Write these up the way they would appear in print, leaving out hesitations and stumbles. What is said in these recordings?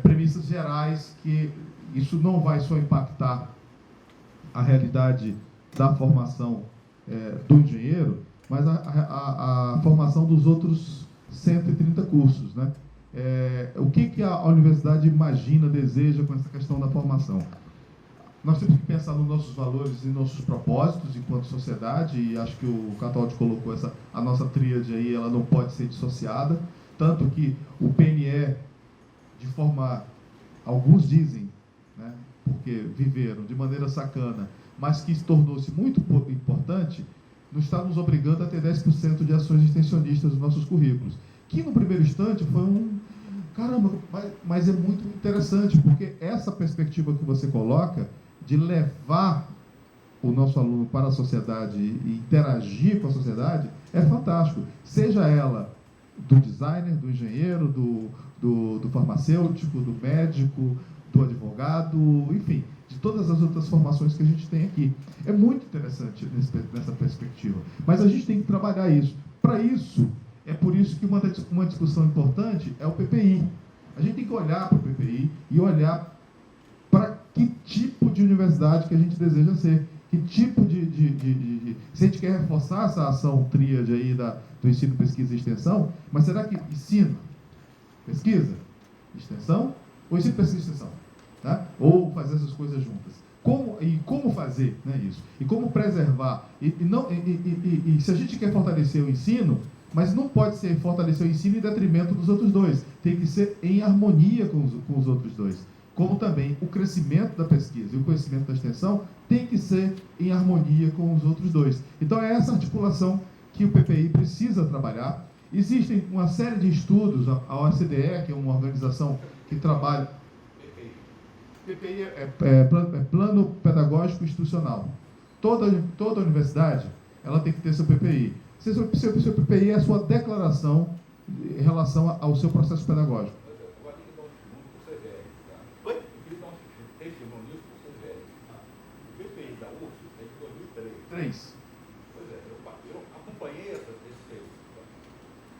premissas gerais que isso não vai só impactar a realidade da formação do engenheiro, mas a formação dos outros 130 cursos, né? O que a universidade imagina, deseja com essa questão da formação? Nós temos que pensar nos nossos valores e nossos propósitos enquanto sociedade, e acho que o Cataldi colocou a nossa tríade aí, ela não pode ser dissociada, tanto que o PNE, de forma, alguns dizem, né, porque viveram de maneira sacana, mas que tornou-se muito importante, está nos obrigando a ter 10% de ações extensionistas nos nossos currículos, que no primeiro instante foi caramba, mas é muito interessante, porque essa perspectiva que você coloca, de levar o nosso aluno para a sociedade e interagir com a sociedade, é fantástico. Seja ela do designer, do engenheiro, do farmacêutico, do médico, do advogado, enfim, de todas as outras formações que a gente tem aqui. É muito interessante nessa perspectiva. Mas a gente tem que trabalhar isso. Para isso, é por isso que uma discussão importante é o PPI. A gente tem que olhar para o PPI e olhar para que tipo de universidade que a gente deseja ser, que tipo se a gente quer reforçar essa ação tríade aí do ensino, pesquisa e extensão, mas será que ensino, pesquisa, extensão, ou ensino, pesquisa e extensão? Tá? Ou fazer essas coisas juntas? Como fazer, né, isso? E como preservar? E se a gente quer fortalecer o ensino, mas não pode ser fortalecer o ensino em detrimento dos outros dois, tem que ser em harmonia com os outros dois. Como também o crescimento da pesquisa e o conhecimento da extensão tem que ser em harmonia com os outros dois. Então é essa articulação que o PPI precisa trabalhar. Existem uma série de estudos, a OCDE, que é uma organização que trabalha... PPI é Plano Pedagógico Institucional. Toda universidade ela tem que ter seu PPI. Seu PPI é a sua declaração em relação ao seu processo pedagógico. Pois é, eu acompanhei esse período,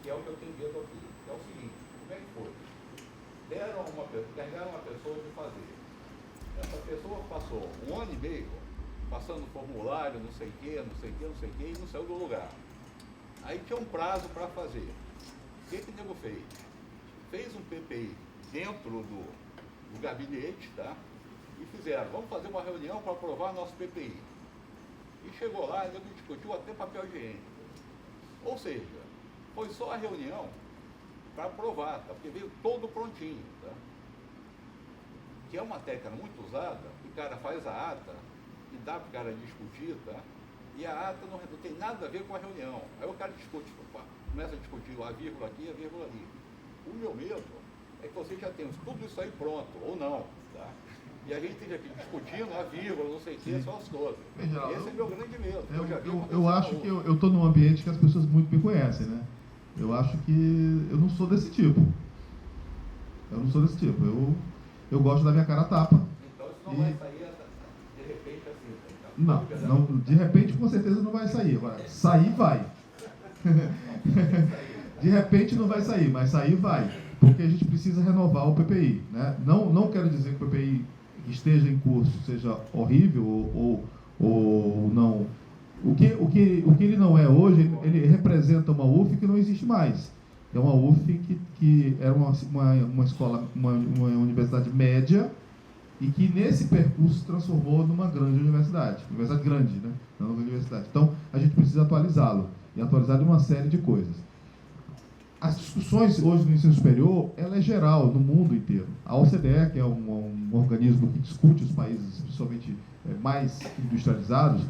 que é o que eu tenho dito aqui, que é o seguinte: como é que foi? Pegaram uma pessoa de fazer. Essa pessoa passou 1 ano e meio passando formulário, não sei o quê, e não saiu do lugar. Aí tinha um prazo para fazer. O que o nego fez? Fez um PPI dentro do gabinete, tá? E fizeram, vamos fazer uma reunião para aprovar nosso PPI. E chegou lá, ele discutiu até papel higiênico. Ou seja, foi só a reunião para aprovar, tá? Porque veio todo prontinho, tá? Que é uma técnica muito usada, o cara faz a ata e dá para o cara discutir, tá? E a ata não tem nada a ver com a reunião. Aí o cara discute, começa a discutir a vírgula aqui e a vírgula ali. O meu medo é que você já tem tudo isso aí pronto, ou não, tá? E a gente esteja aqui discutindo a vírgula, não sei o que, só as coisas. Esse é meu grande medo. Eu acho que eu estou num ambiente que as pessoas muito me conhecem, né? Eu acho que eu não sou desse tipo. Eu gosto da minha cara a tapa. Então isso não vai sair de repente assim. Tá? Não, de repente com certeza não vai sair. Agora, sair vai. De repente não vai sair, mas sair vai. Porque a gente precisa renovar o PPI. Né? Não quero dizer que o PPI esteja em curso seja horrível ou não. O que ele não é hoje, ele representa uma UF que não existe mais. É uma UF que era uma escola, uma universidade média, e que nesse percurso se transformou numa grande universidade. Universidade grande, né? Não uma universidade. Então, a gente precisa atualizá-lo. E atualizar uma série de coisas. As discussões hoje no ensino superior, ela é geral, no mundo inteiro. A OCDE, que é um organismo que discute os países, principalmente mais industrializados,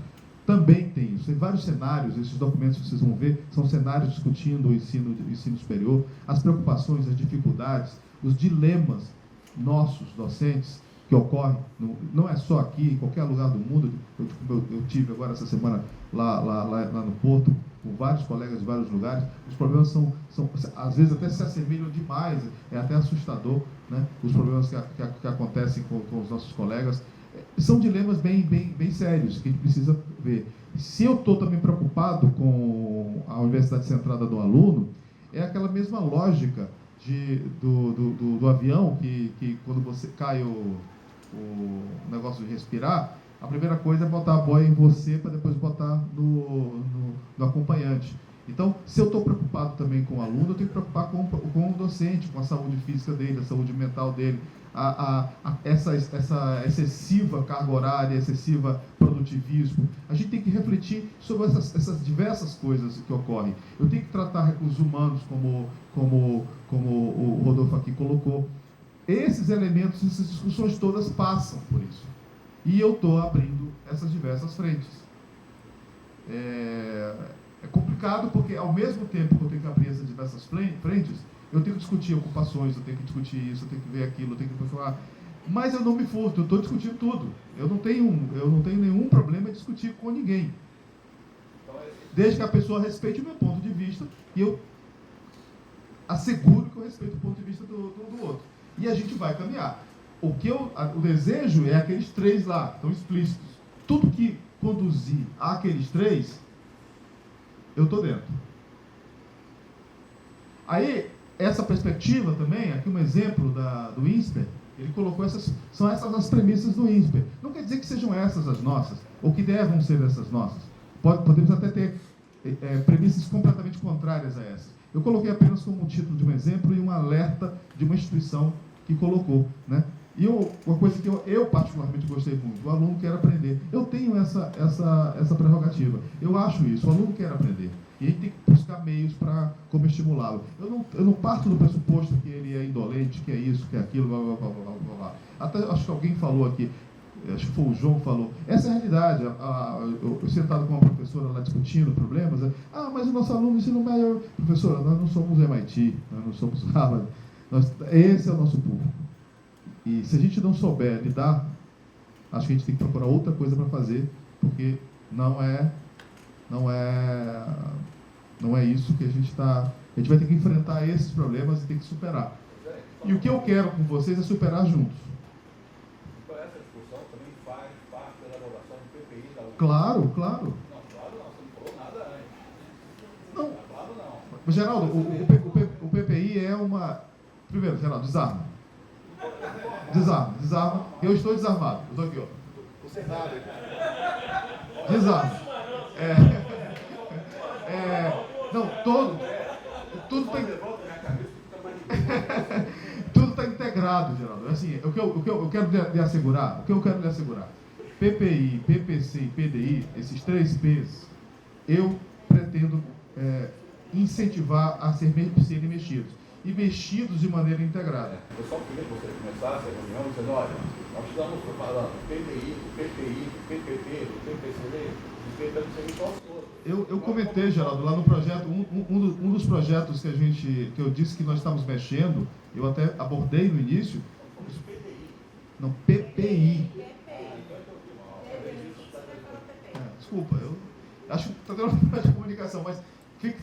também tem isso. Tem vários cenários, esses documentos que vocês vão ver, são cenários discutindo o ensino superior, as preocupações, as dificuldades, os dilemas nossos, docentes, que ocorrem, não é só aqui, em qualquer lugar do mundo. Eu tive agora essa semana lá no Porto, com vários colegas de vários lugares. Os problemas são às vezes até se assemelham demais, é até assustador, né? Os problemas que acontecem com os nossos colegas. São dilemas bem sérios, que a gente precisa ver. Se eu estou também preocupado com a universidade centrada do aluno, é aquela mesma lógica do avião, que quando você cai o negócio de respirar, a primeira coisa é botar a boia em você para depois botar no acompanhante. Então, se eu estou preocupado também com o aluno, eu tenho que preocupar com o docente, com a saúde física dele, a saúde mental dele, essa excessiva carga horária, excessiva produtivismo. A gente tem que refletir sobre essas diversas coisas que ocorrem. Eu tenho que tratar recursos humanos, como o Rodolfo aqui colocou. Esses elementos, essas discussões todas passam por isso. E eu estou abrindo essas diversas frentes. É complicado porque, ao mesmo tempo que eu tenho que abrir essas diversas frentes, eu tenho que discutir ocupações, eu tenho que discutir isso, eu tenho que ver aquilo, eu tenho que falar. Mas eu não me furto, eu estou discutindo tudo. Eu não tenho nenhum problema em discutir com ninguém. Desde que a pessoa respeite o meu ponto de vista e eu asseguro que eu respeito o ponto de vista do outro. E a gente vai caminhar. O desejo é aqueles 3 lá, estão explícitos. Tudo que conduzir àqueles 3, eu estou dentro. Aí, essa perspectiva também, aqui um exemplo do INSPER, ele colocou são essas as premissas do INSPER. Não quer dizer que sejam essas as nossas, ou que devam ser essas nossas. Podemos até ter premissas completamente contrárias a essas. Eu coloquei apenas como título de um exemplo e um alerta de uma instituição que colocou, né? E uma coisa que eu particularmente gostei muito, o aluno quer aprender. Eu tenho essa prerrogativa. Eu acho isso, o aluno quer aprender. E a gente tem que buscar meios para como estimulá-lo. Eu não parto do pressuposto que ele é indolente, que é isso, que é aquilo, blá, blá, blá, blá, blá, blá. Até acho que alguém falou aqui, acho que foi o João que falou, essa é a realidade. Eu sentado com uma professora lá discutindo problemas, mas o nosso aluno do ensino médio, professora, nós não somos MIT, nós não somos Harvard, esse é o nosso público. E se a gente não souber lidar, acho que a gente tem que procurar outra coisa para fazer, porque não é isso que a gente está... A gente vai ter que enfrentar esses problemas e ter que superar. E o que eu quero com vocês é superar juntos. Então essa discussão também faz parte da elaboração do PPI da UFRJ? Claro. Não, claro não, você não falou nada antes. Não. Claro não. Geraldo, o PPI é uma... Primeiro, Geraldo, desarma. Desarma. Eu estou desarmado. Eu estou aqui, ó. Você nada. Desarma. Não, tudo está integrado, Geraldo. Assim, o que eu quero lhe assegurar, PPI, PPC e PDI, esses 3 P's, eu pretendo incentivar a serem mexidos. E mexidos de maneira integrada. Eu só queria que você começasse a reunião dizendo, olha, nós estamos preparando o PPI, o PPI, o PPP, o PPCD, e tentando ser todos. Eu comentei, Geraldo, lá no projeto, um dos projetos que eu disse que nós estamos mexendo, eu até abordei no início. Não, PPI. Desculpa, eu acho que está tendo um problema de comunicação, mas fique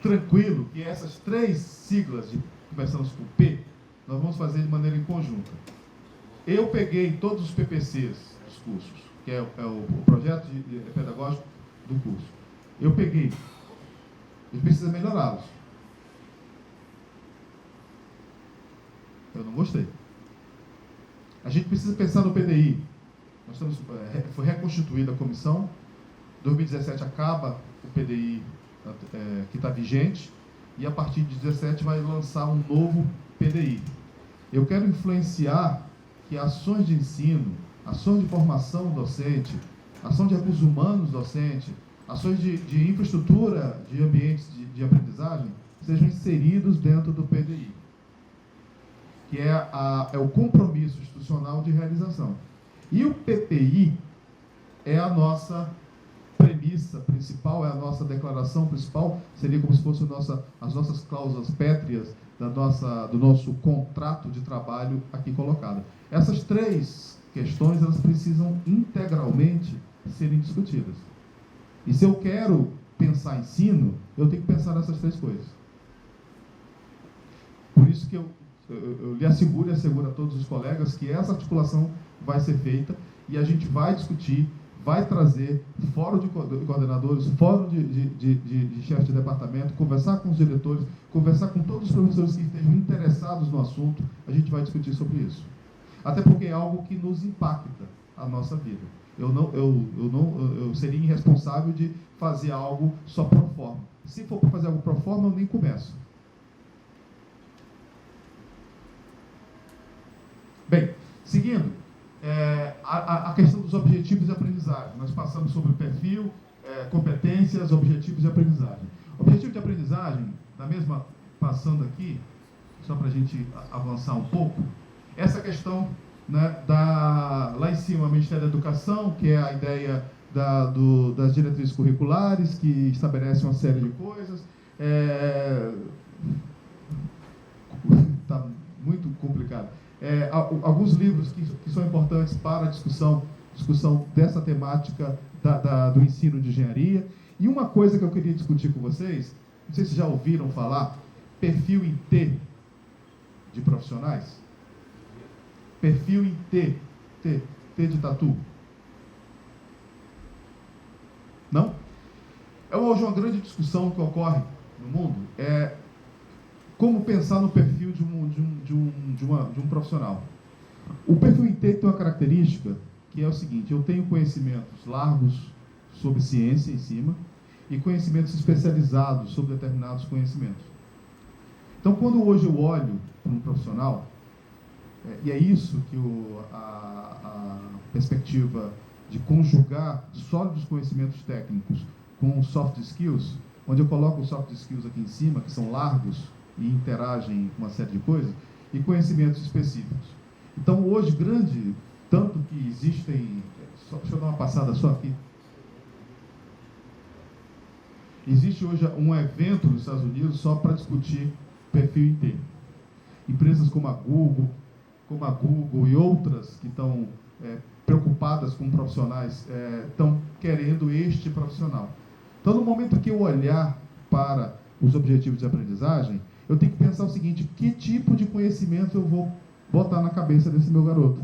tranquilo que essas 3 siglas, começando por P, nós vamos fazer de maneira em conjunta. Eu peguei todos os PPCs dos cursos, que é o projeto pedagógico do curso. Eu peguei. A gente precisa melhorá-los. Eu não gostei. A gente precisa pensar no PDI. Foi reconstituída a comissão. 2017 acaba o PDI que está vigente, e a partir de 2017 vai lançar um novo PDI. Eu quero influenciar que ações de ensino, ações de formação docente, ação de recursos humanos docente, ações de infraestrutura de ambientes de aprendizagem sejam inseridos dentro do PDI, que é o compromisso institucional de realização. E o PPI é a nossa premissa principal, é a nossa declaração principal, seria como se fossem as nossas cláusulas pétreas do nosso contrato de trabalho aqui colocado. Essas 3 questões, elas precisam integralmente serem discutidas. E se eu quero pensar ensino, eu tenho que pensar nessas 3 coisas. Por isso que eu lhe asseguro e asseguro a todos os colegas que essa articulação vai ser feita e a gente vai discutir, vai trazer fórum de coordenadores, fórum de chefes de departamento, conversar com os diretores, conversar com todos os professores que estejam interessados no assunto, a gente vai discutir sobre isso. Até porque é algo que nos impacta a nossa vida. Eu seria irresponsável de fazer algo só pro forma. Se for para fazer algo pro forma, eu nem começo. Bem, seguindo, a questão dos objetivos de aprendizagem. Nós passamos sobre o perfil, competências, objetivos de aprendizagem. Objetivo de aprendizagem, passando aqui, só para a gente avançar um pouco, essa questão, né, lá em cima, o Ministério da Educação, que é a ideia das diretrizes curriculares, que estabelecem uma série de coisas. Está muito complicado. Alguns livros que são importantes para a discussão dessa temática do ensino de engenharia. E uma coisa que eu queria discutir com vocês, não sei se já ouviram falar, perfil em T de profissionais. Perfil em T de tatu. Não? Hoje uma grande discussão que ocorre no mundo é como pensar no perfil de um profissional. O perfil em T tem uma característica que é o seguinte: eu tenho conhecimentos largos sobre ciência em cima e conhecimentos especializados sobre determinados conhecimentos. Então, quando hoje eu olho para um profissional, e é isso que a perspectiva de conjugar sólidos conhecimentos técnicos com soft skills, onde eu coloco os soft skills aqui em cima, que são largos e interagem com uma série de coisas, e conhecimentos específicos. Então, hoje, tanto que existem... deixa eu dar uma passada só aqui. Existe hoje um evento nos Estados Unidos só para discutir perfil em T. Empresas como a Google e outras que estão preocupadas com profissionais, estão querendo este profissional. Então, no momento que eu olhar para os objetivos de aprendizagem, eu tenho que pensar o seguinte: que tipo de conhecimento eu vou botar na cabeça desse meu garoto?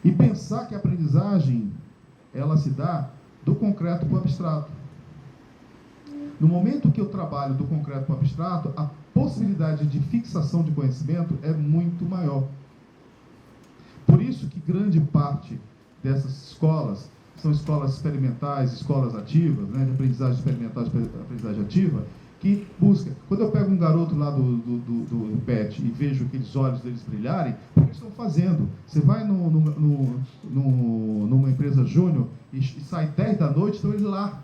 E pensar que a aprendizagem, ela se dá do concreto para o abstrato. No momento que eu trabalho do concreto para o abstrato, a possibilidade de fixação de conhecimento é muito maior. Por isso que grande parte dessas escolas são escolas experimentais, escolas ativas, né, de aprendizagem experimental e aprendizagem ativa, que busca. Quando eu pego um garoto lá do PET e vejo aqueles olhos deles brilharem, o que eles estão fazendo? Você vai numa empresa júnior e sai 10 da noite, estão eles lá,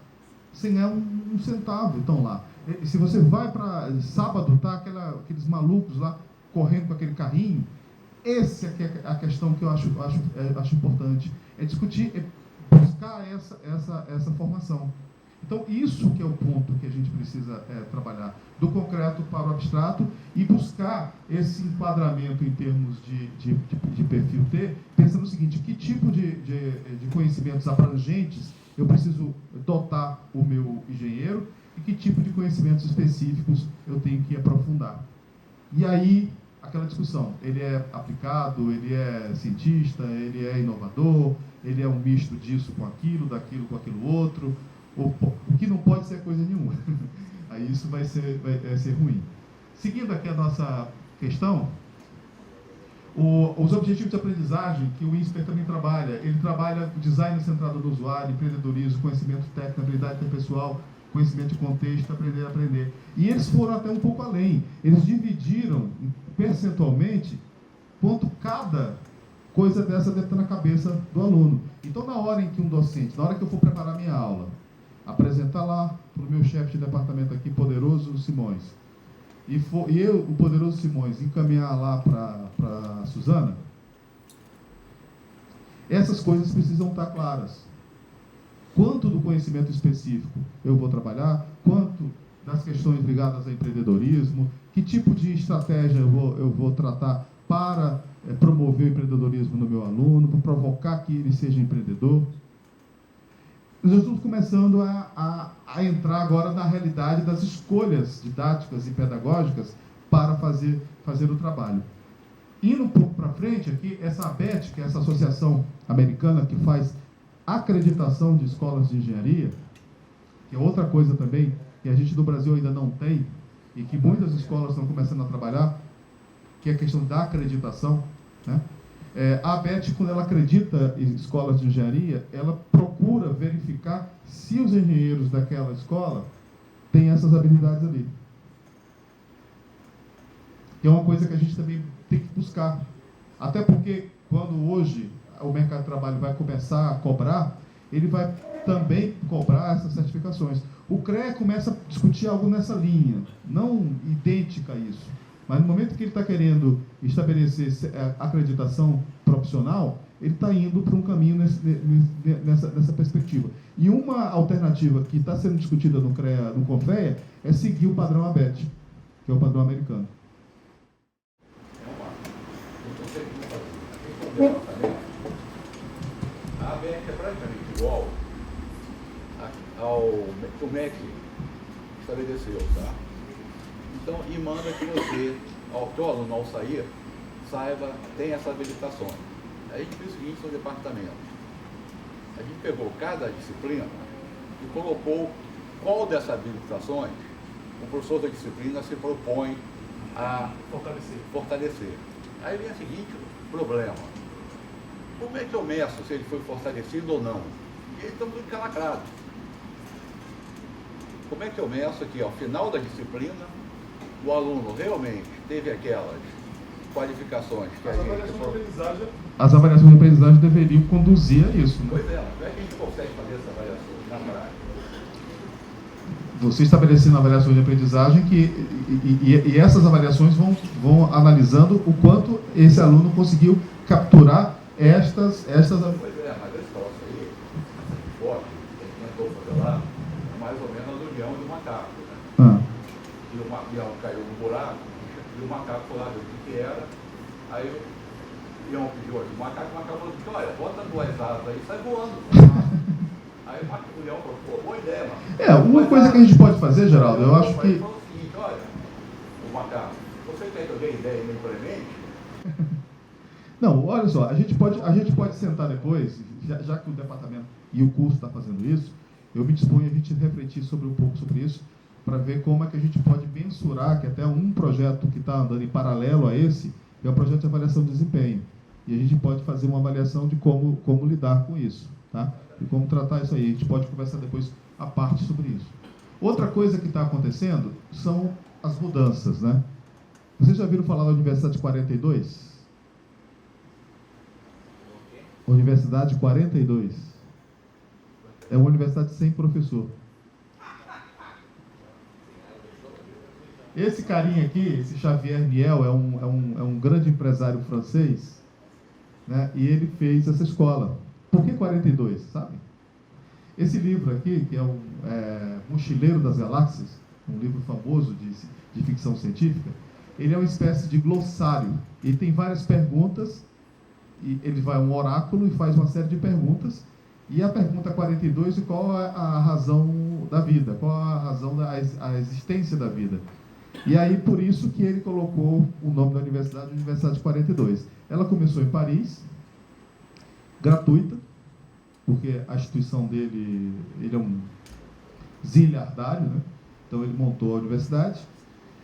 sem ganhar um centavo, estão lá. E se você vai para sábado, tá aqueles malucos lá correndo com aquele carrinho. Essa é a questão que eu acho importante, é discutir, é buscar essa formação. Então, isso que é o ponto que a gente precisa trabalhar, do concreto para o abstrato, e buscar esse enquadramento em termos de perfil T, pensando no seguinte: que tipo de conhecimentos abrangentes eu preciso dotar o meu engenheiro e que tipo de conhecimentos específicos eu tenho que aprofundar. E aí, aquela discussão, ele é aplicado, ele é cientista, ele é inovador, ele é um misto disso com aquilo, daquilo com aquilo outro, o que não pode ser coisa nenhuma. Aí isso vai ser ruim. Seguindo aqui a nossa questão, os objetivos de aprendizagem que o INSPER também trabalha, ele trabalha design centrado no usuário, empreendedorismo, conhecimento técnico, habilidade interpessoal, conhecimento de contexto, aprender a aprender. E eles foram até um pouco além. Eles dividiram percentualmente quanto cada coisa dessa deve estar na cabeça do aluno. Então, na hora em que um docente, na hora que eu for preparar minha aula, apresentar lá para o meu chefe de departamento aqui, Poderoso Simões, e eu, o Poderoso Simões, encaminhar lá para a Suzana, essas coisas precisam estar claras. Quanto do conhecimento específico eu vou trabalhar, quanto das questões ligadas ao empreendedorismo, que tipo de estratégia eu vou tratar para promover o empreendedorismo no meu aluno, para provocar que ele seja empreendedor. Nós estamos começando a entrar agora na realidade das escolhas didáticas e pedagógicas para fazer o trabalho. Indo um pouco para frente aqui, essa ABET, que é essa associação americana que faz acreditação de escolas de engenharia, que é outra coisa também que a gente no Brasil ainda não tem, e que muitas escolas estão começando a trabalhar, que é a questão da acreditação, né? A ABET, quando ela acredita em escolas de engenharia, ela procura verificar se os engenheiros daquela escola têm essas habilidades ali. Que é uma coisa que a gente também tem que buscar. Até porque, quando hoje o mercado de trabalho vai começar a cobrar, ele vai também cobrar essas certificações. O CREA começa a discutir algo nessa linha, não idêntica a isso. Mas no momento que ele está querendo estabelecer acreditação profissional, ele está indo para um caminho nessa perspectiva. E uma alternativa que está sendo discutida no CREA, no CONFEA, é seguir o padrão ABET, que é o padrão americano. A ABET é praticamente igual ao que o MEC estabeleceu, tá? Então, e manda que você, ao aluno ao sair, saiba, tem essas habilitações. Aí a gente fez o seguinte no departamento. A gente pegou cada disciplina e colocou qual dessas habilitações o professor da disciplina se propõe a fortalecer. Aí vem o seguinte problema. Como é que eu meço se ele foi fortalecido ou não? E aí estamos encalacrados. Como é que eu meço que ao final da disciplina o aluno realmente teve aquelas qualificações que a gente... As avaliações de aprendizagem deveriam conduzir a isso, né? Pois é, como é que a gente consegue fazer essa avaliação na prática? Você estabelecendo avaliações de aprendizagem e essas avaliações vão analisando o quanto esse aluno conseguiu capturar estas... Pois é, mas esse troço aí, forte, que a gente tentou fazer lá, é mais ou menos a do leão e do macaco, né? E o leão caiu no buraco, e o macaco foi lá ver o que era, aí o leão pediu o macaco falou assim, olha, bota duas asas aí e sai voando. Aí o leão falou, pô, boa ideia, mano. Uma coisa que a gente pode fazer, Geraldo, eu acho que... Ele falou o seguinte, olha, o macaco, você quer que eu dê ideia e me implemente? Não, olha só, a gente pode sentar depois, já que o departamento e o curso está fazendo isso, eu me disponho a gente refletir um pouco sobre isso, para ver como é que a gente pode mensurar que até um projeto que está andando em paralelo a esse é o projeto de avaliação de desempenho. E a gente pode fazer uma avaliação de como lidar com isso, tá? E como tratar isso aí. A gente pode conversar depois à parte sobre isso. Outra coisa que está acontecendo são as mudanças, né? Vocês já viram falar da Universidade 42? Universidade 42. É uma universidade sem professor. Esse carinha aqui, esse Xavier Niel, é um grande empresário francês, né? E ele fez essa escola. Por que 42, sabe? Esse livro aqui, que é o Mochileiro das Galáxias, um livro famoso de ficção científica, ele é uma espécie de glossário. Ele tem várias perguntas, e ele vai a um oráculo e faz uma série de perguntas, e a pergunta 42 é qual é a razão da vida, qual a razão da existência da vida. E aí, por isso que ele colocou o nome da universidade, Universidade 42. Ela começou em Paris, gratuita, porque a instituição dele, ele é um zilhardário, né? Então ele montou a universidade,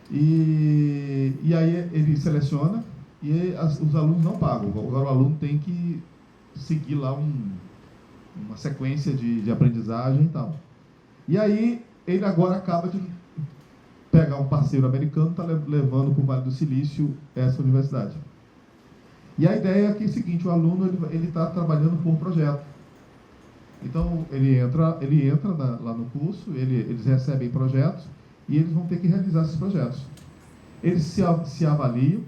e aí ele seleciona, e os alunos não pagam. Agora o aluno tem que seguir lá uma sequência de aprendizagem e tal. E aí ele agora acaba de pegar um parceiro americano, está levando para o Vale do Silício essa universidade. E a ideia é que é o seguinte, o aluno ele está trabalhando por projeto. Então ele entra lá no curso, eles recebem projetos e eles vão ter que realizar esses projetos. Eles se avaliam.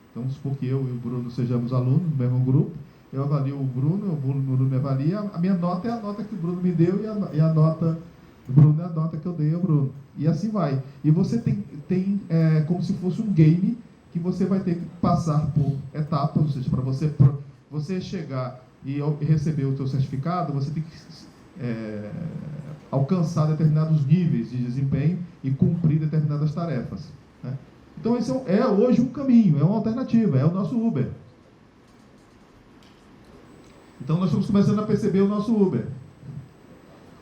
Então, vamos supor que eu e o Bruno sejamos alunos do mesmo grupo. Eu avalio o Bruno me avalia. A minha nota é a nota que o Bruno me deu e a nota do Bruno é a nota que eu dei ao Bruno. E assim vai. E você tem como se fosse um game que você vai ter que passar por etapas, ou seja, para você chegar e receber o seu certificado, você tem que alcançar determinados níveis de desempenho e cumprir determinadas tarefas, né? Então, esse é hoje um caminho, é uma alternativa, é o nosso Uber. Então, nós estamos começando a perceber o nosso Uber.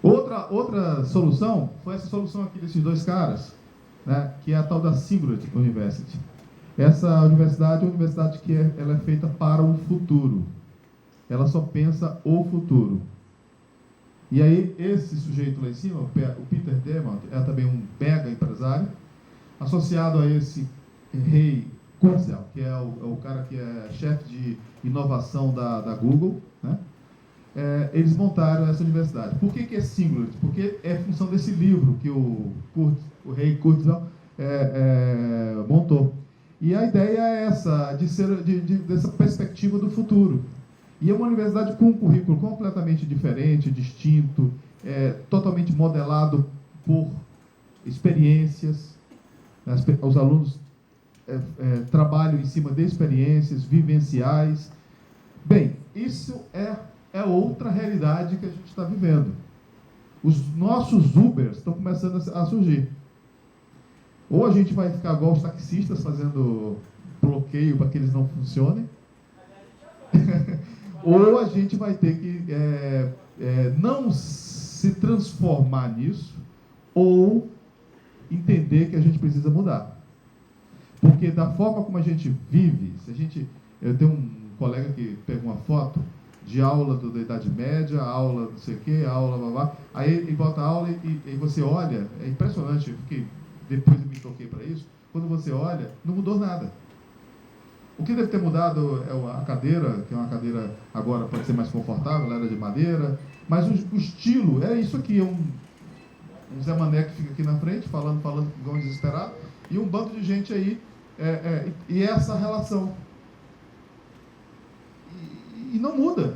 Outra solução foi essa solução aqui desses dois caras, né, que é a tal da Singularity University. Essa universidade é uma universidade que ela é feita para o futuro. Ela só pensa o futuro. E aí, esse sujeito lá em cima, o Peter Diamandis, é também um mega empresário, associado a esse Ray Kurzweil, que é o cara que é chefe de inovação da Google, né? Eles montaram essa universidade. Por que é Singularity? Porque é função desse livro que o Ray Kurzweil montou. E a ideia é essa, dessa perspectiva do futuro. E é uma universidade com um currículo completamente diferente, distinto, totalmente modelado por experiências. Os alunos trabalham em cima de experiências vivenciais. Bem, isso é outra realidade que a gente está vivendo. Os nossos Ubers estão começando a surgir. Ou a gente vai ficar igual os taxistas, fazendo bloqueio para que eles não funcionem, ou a gente vai ter que não se transformar nisso, ou entender que a gente precisa mudar. Porque da forma como a gente vive, eu tenho um colega que pegou uma foto de aula da Idade Média, aula não sei o quê, aula blá, blá. Aí ele bota a aula e você olha, é impressionante, depois eu me toquei para isso, quando você olha, não mudou nada. O que deve ter mudado é a cadeira, que é uma cadeira agora pode ser mais confortável, ela era de madeira, mas o estilo é isso aqui, um Zé Mané que fica aqui na frente, falando igual um desesperado, e um bando de gente aí, e essa relação. E não muda.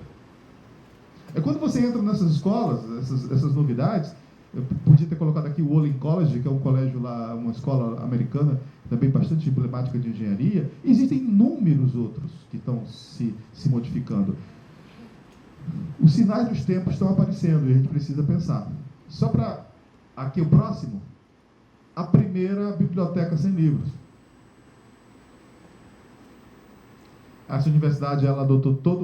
É quando você entra nessas escolas, essas novidades. Eu podia ter colocado aqui o Olin College, que é um colégio lá, uma escola americana, também bastante emblemática de engenharia. Existem inúmeros outros que estão se modificando. Os sinais dos tempos estão aparecendo e a gente precisa pensar. Só para aqui o próximo, a primeira biblioteca sem livros. Essa universidade ela adotou toda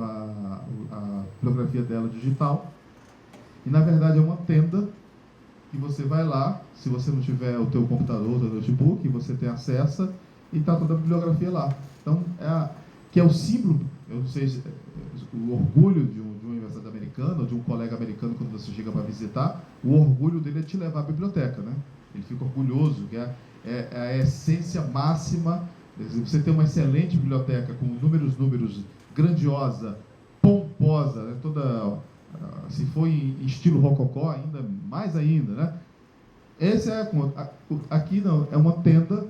a bibliografia dela digital. E, na verdade, é uma tenda que você vai lá, se você não tiver o teu computador, o teu notebook, você tem acesso e está toda a bibliografia lá. Então, que é o símbolo, eu não sei, o orgulho de uma universidade americana, ou de um colega americano, quando você chega para visitar, o orgulho dele é te levar à biblioteca, né? Ele fica orgulhoso, que é a essência máxima. Você tem uma excelente biblioteca com números grandiosa, pomposa, né? Toda... se for em estilo rococó, mais ainda, né? Aqui não, é uma tenda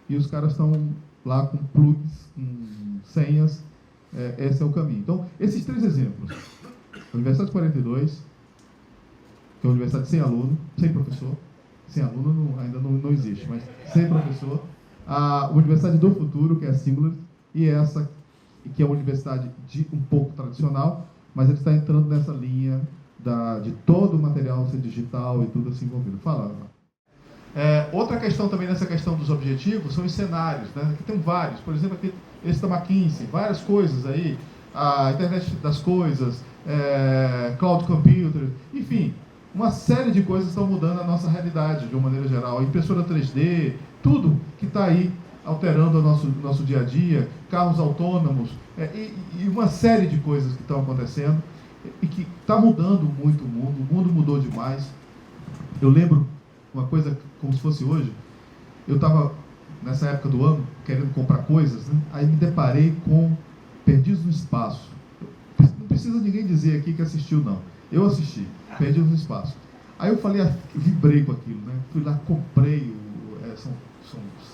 e os caras estão lá com plugs, com senhas, esse é o caminho. Então, esses três exemplos, a Universidade 42, que é uma universidade sem aluno, sem professor, sem aluno ainda não existe, mas sem professor, a Universidade do Futuro, que é a Singularity, e essa, que é uma universidade um pouco tradicional, mas ele está entrando nessa linha de todo o material ser digital e tudo assim envolvido. Fala, Ana. Outra questão também nessa questão dos objetivos são os cenários, né? Aqui tem vários, por exemplo, aqui esse da McKinsey, várias coisas aí, a internet das coisas, cloud computer, enfim, uma série de coisas estão mudando a nossa realidade de uma maneira geral. A impressora 3D, tudo que está aí alterando o nosso dia a dia, carros autônomos, e uma série de coisas que estão acontecendo e que está mudando muito o mundo mudou demais. Eu lembro uma coisa como se fosse hoje, eu estava nessa época do ano querendo comprar coisas, né? Aí me deparei com Perdidos no Espaço. Não precisa ninguém dizer aqui que assistiu, não. Eu assisti, Perdidos no Espaço. Aí eu falei, vibrei com aquilo, né? Fui lá, comprei,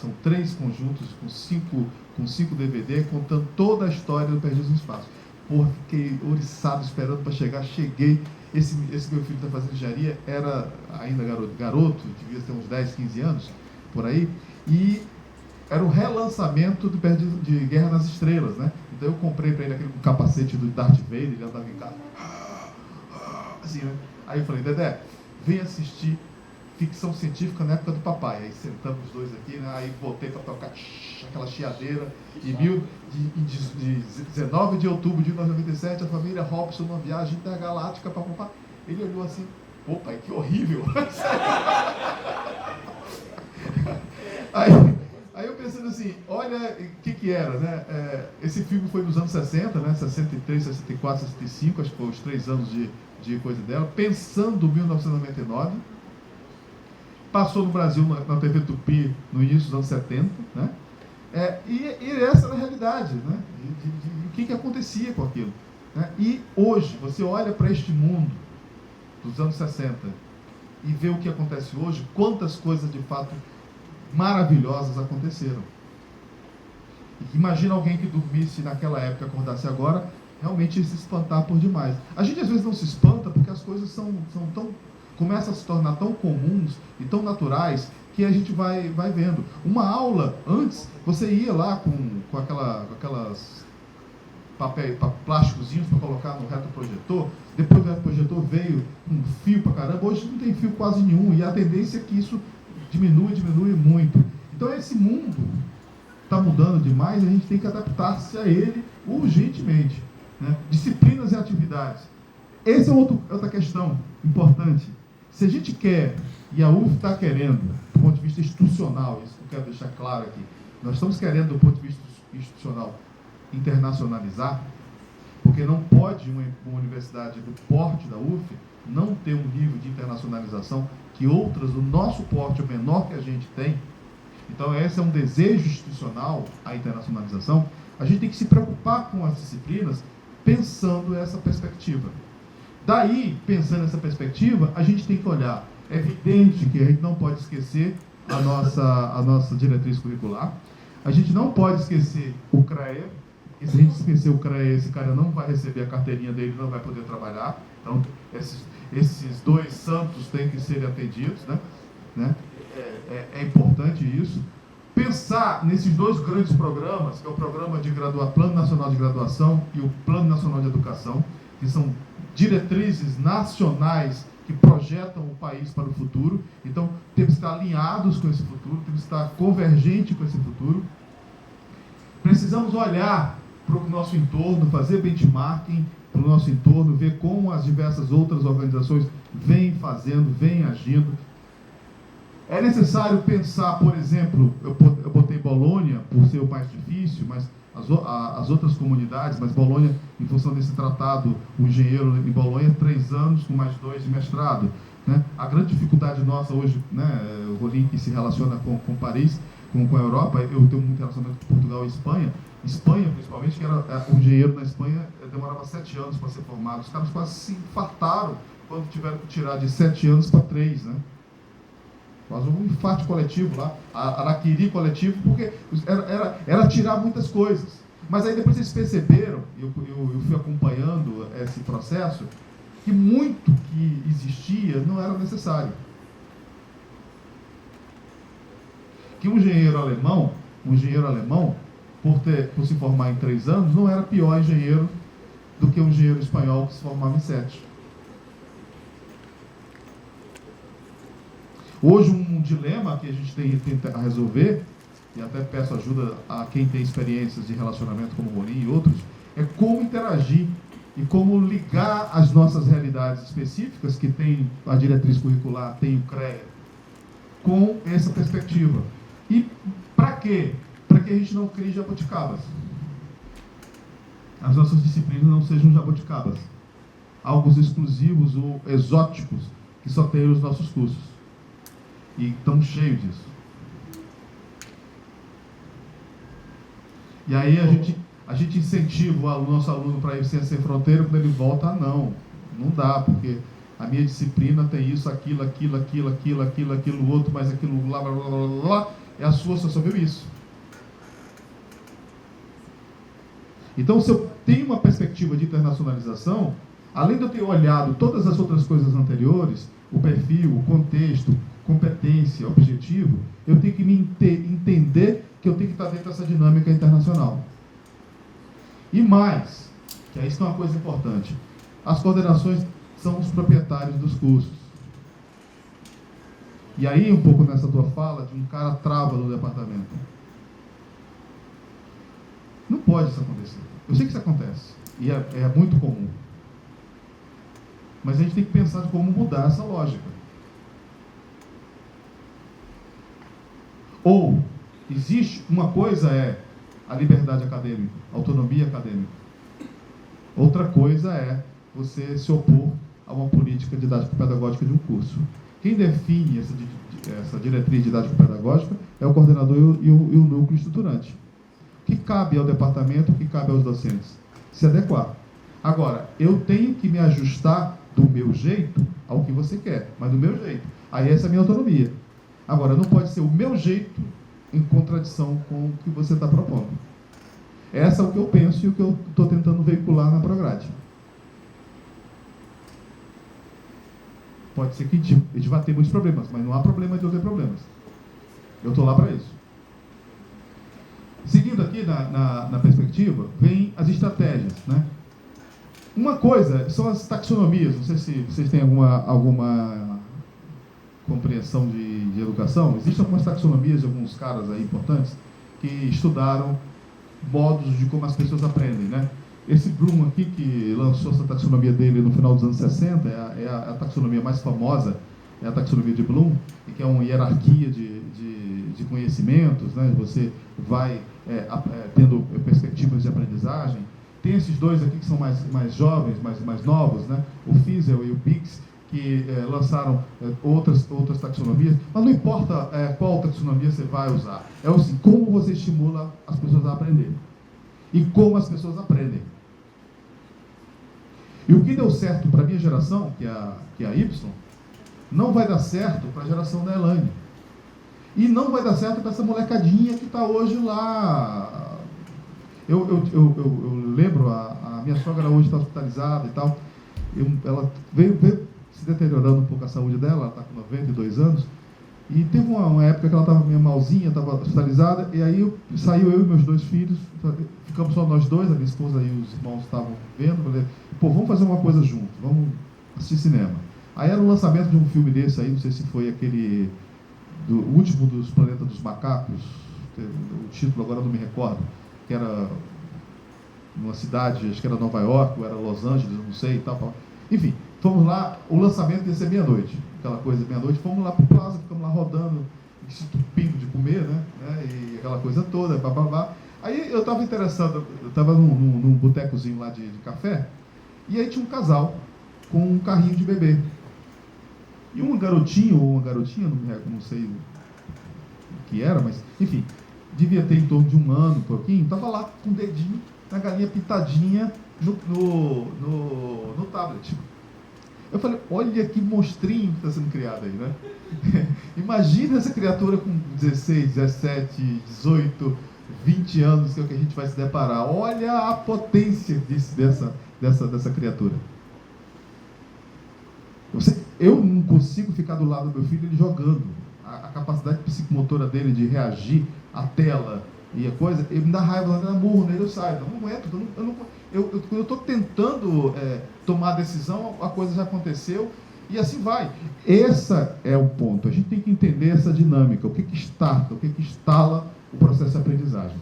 são 3 conjuntos com 5 DVD, contando toda a história do Perdidos no Espaço. Porra, fiquei ouriçado esperando para chegar, cheguei. Esse meu filho está fazendo engenharia, era ainda garoto, devia ter uns 10, 15 anos, por aí, e era o relançamento de Guerra nas Estrelas, né? Então eu comprei para ele aquele capacete do Darth Vader, ele andava em casa, assim, né? Aí eu falei, Dedé, vem assistir ficção científica na época do papai. Aí sentamos os dois aqui, né? Aí voltei para tocar aquela chiadeira. De 19 de outubro de 1997, a família Robson numa viagem intergaláctica para papá. Ele olhou assim, pô, pai, que horrível. Aí eu pensando assim, olha o que era, né? Esse filme foi nos anos 60, né? 63, 64, 65, acho que foram os 3 anos de coisa dela. Pensando 1999. Passou no Brasil na TV Tupi no início dos anos 70, né? E essa era a realidade, né? O que acontecia com aquilo, né? E hoje, você olha para este mundo dos anos 60 e vê o que acontece hoje, quantas coisas de fato maravilhosas aconteceram. E imagina alguém que dormisse naquela época e acordasse agora, realmente ia se espantar por demais. A gente às vezes não se espanta porque as coisas começam a se tornar tão comuns e tão naturais que a gente vai vendo. Uma aula, antes, você ia lá com aquelas plásticozinhos para colocar no retroprojetor, depois do retroprojetor veio um fio para caramba, hoje não tem fio quase nenhum, e a tendência é que isso diminui muito. Então esse mundo está mudando demais e a gente tem que adaptar-se a ele urgentemente, né? Disciplinas e atividades. Essa é outra questão importante. Se a gente quer, e a UF está querendo, do ponto de vista institucional, isso que eu quero deixar claro aqui, nós estamos querendo, do ponto de vista institucional, internacionalizar, porque não pode uma universidade do porte da UF não ter um nível de internacionalização que outras do nosso porte, o menor que a gente tem. Então esse é um desejo institucional, a internacionalização. A gente tem que se preocupar com as disciplinas pensando essa perspectiva. Daí, pensando nessa perspectiva, a gente tem que olhar. É evidente que a gente não pode esquecer a nossa diretriz curricular. A gente não pode esquecer o CREA. E se a gente esquecer o CREA, esse cara não vai receber a carteirinha dele, não vai poder trabalhar. Então, esses dois santos têm que ser atendidos, né? É importante isso. Pensar nesses dois grandes programas, que é o programa de Plano Nacional de Graduação e o Plano Nacional de Educação, que são diretrizes nacionais que projetam o país para o futuro. Então, temos que estar alinhados com esse futuro, temos que estar convergentes com esse futuro. Precisamos olhar para o nosso entorno, fazer benchmarking para o nosso entorno, ver como as diversas outras organizações vêm fazendo, vêm agindo. É necessário pensar, por exemplo, eu botei Bolonha por ser o mais difícil, mas as outras comunidades, mas Bolonha, em função desse tratado, o engenheiro em Bolonha, 3 anos com mais 2 de mestrado, né? A grande dificuldade nossa hoje, né, o Rolim que se relaciona com Paris, com a Europa, eu tenho muito relacionamento com Portugal e Espanha, principalmente, que era o engenheiro na Espanha demorava 7 anos para ser formado. Os caras quase se infartaram quando tiveram que tirar de 7 anos para 3, né? Quase um infarto coletivo lá, araquiri coletivo, porque era tirar muitas coisas. Mas aí depois eles perceberam, eu fui acompanhando esse processo, que muito que existia não era necessário. Que um engenheiro alemão, por se formar em 3 anos, não era pior engenheiro do que um engenheiro espanhol que se formava em 7. Hoje, um dilema que a gente tenta resolver, e até peço ajuda a quem tem experiências de relacionamento como o Rolim e outros, é como interagir e como ligar as nossas realidades específicas, que tem a diretriz curricular, tem o CREA, com essa perspectiva. E para quê? Para que a gente não crie jabuticabas. As nossas disciplinas não sejam jabuticabas, algo exclusivos ou exóticos que só tem os nossos cursos. E estamos cheios disso. E aí a gente incentiva o nosso aluno para ir sem ser fronteira, quando ele volta, não dá, porque a minha disciplina tem isso, aquilo, outro, mas aquilo, blá, blá, blá, blá, blá, é a sua, só viu isso. Então, se eu tenho uma perspectiva de internacionalização, além de eu ter olhado todas as outras coisas anteriores, o perfil, o contexto, competência, objetivo, eu tenho que entender que eu tenho que estar dentro dessa dinâmica internacional. E mais, que isso é uma coisa importante, as coordenações são os proprietários dos cursos. E aí, um pouco nessa tua fala, de um cara trava no departamento. Não pode isso acontecer. Eu sei que isso acontece, e é muito comum. Mas a gente tem que pensar de como mudar essa lógica. Ou, existe uma coisa é a liberdade acadêmica, a autonomia acadêmica. Outra coisa é você se opor a uma política didático-pedagógica de um curso. Quem define essa diretriz didático-pedagógica é o coordenador e o núcleo estruturante. O que cabe ao departamento, o que cabe aos docentes? Se adequar. Agora, eu tenho que me ajustar do meu jeito ao que você quer, mas do meu jeito. Aí essa é a minha autonomia. Agora, não pode ser o meu jeito em contradição com o que você está propondo. Essa é o que eu penso e o que eu estou tentando veicular na Prograde. Pode ser que a gente vai ter muitos problemas, mas não há problema de eu ter problemas. Eu estou lá para isso. Seguindo aqui na perspectiva, vem as estratégias, né? Uma coisa são as taxonomias. Não sei se vocês têm alguma compreensão de educação. Existem algumas taxonomias de alguns caras aí importantes que estudaram modos de como as pessoas aprendem, né? Esse Bloom aqui, que lançou essa taxonomia dele no final dos anos 60, é a taxonomia mais famosa, é a taxonomia de Bloom, que é uma hierarquia de conhecimentos, né? Você vai tendo perspectivas de aprendizagem. Tem esses dois aqui que são mais jovens, mais novos, né? O Fiesel e o Bix, que lançaram outras taxonomias, mas não importa qual taxonomia você vai usar, é assim, como você estimula as pessoas a aprenderem e como as pessoas aprendem. E o que deu certo para a minha geração, que é a Y, não vai dar certo para a geração da Elaine. E não vai dar certo para essa molecadinha que está hoje lá. Eu lembro, a minha sogra hoje está hospitalizada e tal. Ela veio se deteriorando um pouco a saúde dela, ela está com 92 anos. E teve uma época que ela estava meio malzinha, estava hospitalizada, e aí saiu eu e meus dois filhos, ficamos só nós dois, a minha esposa e os irmãos estavam vendo, falei, vamos fazer uma coisa junto, vamos assistir cinema. Aí era o lançamento de um filme desse aí, não sei se foi aquele, do último dos Planeta dos Macacos, o título agora não me recordo, que era numa cidade, acho que era Nova York, ou era Los Angeles, não sei, e tal. Enfim, fomos lá, o lançamento ia ser meia-noite, aquela coisa meia-noite, fomos lá pro Plaza, ficamos lá rodando, se entupindo de comer, né? E aquela coisa toda, blá. Aí eu estava interessado, eu estava num botecozinho lá de café, e aí tinha um casal com um carrinho de bebê. E um garotinho ou uma garotinha, não sei o que era, mas enfim, devia ter em torno de um ano, um pouquinho, estava lá com o dedinho na galinha pintadinha no tablet. Eu falei, olha que monstrinho que está sendo criado aí, né? Imagina essa criatura com 16, 17, 18, 20 anos, que é o que a gente vai se deparar. Olha a potência dessa criatura. Eu não consigo ficar do lado do meu filho ele jogando. A capacidade psicomotora dele de reagir à tela e a coisa, ele me dá raiva, me dá murro nele, eu saio. Não aguento, quando eu estou tentando tomar a decisão, a coisa já aconteceu e assim vai. Esse é o ponto. A gente tem que entender essa dinâmica, o que starta, o que instala o processo de aprendizagem.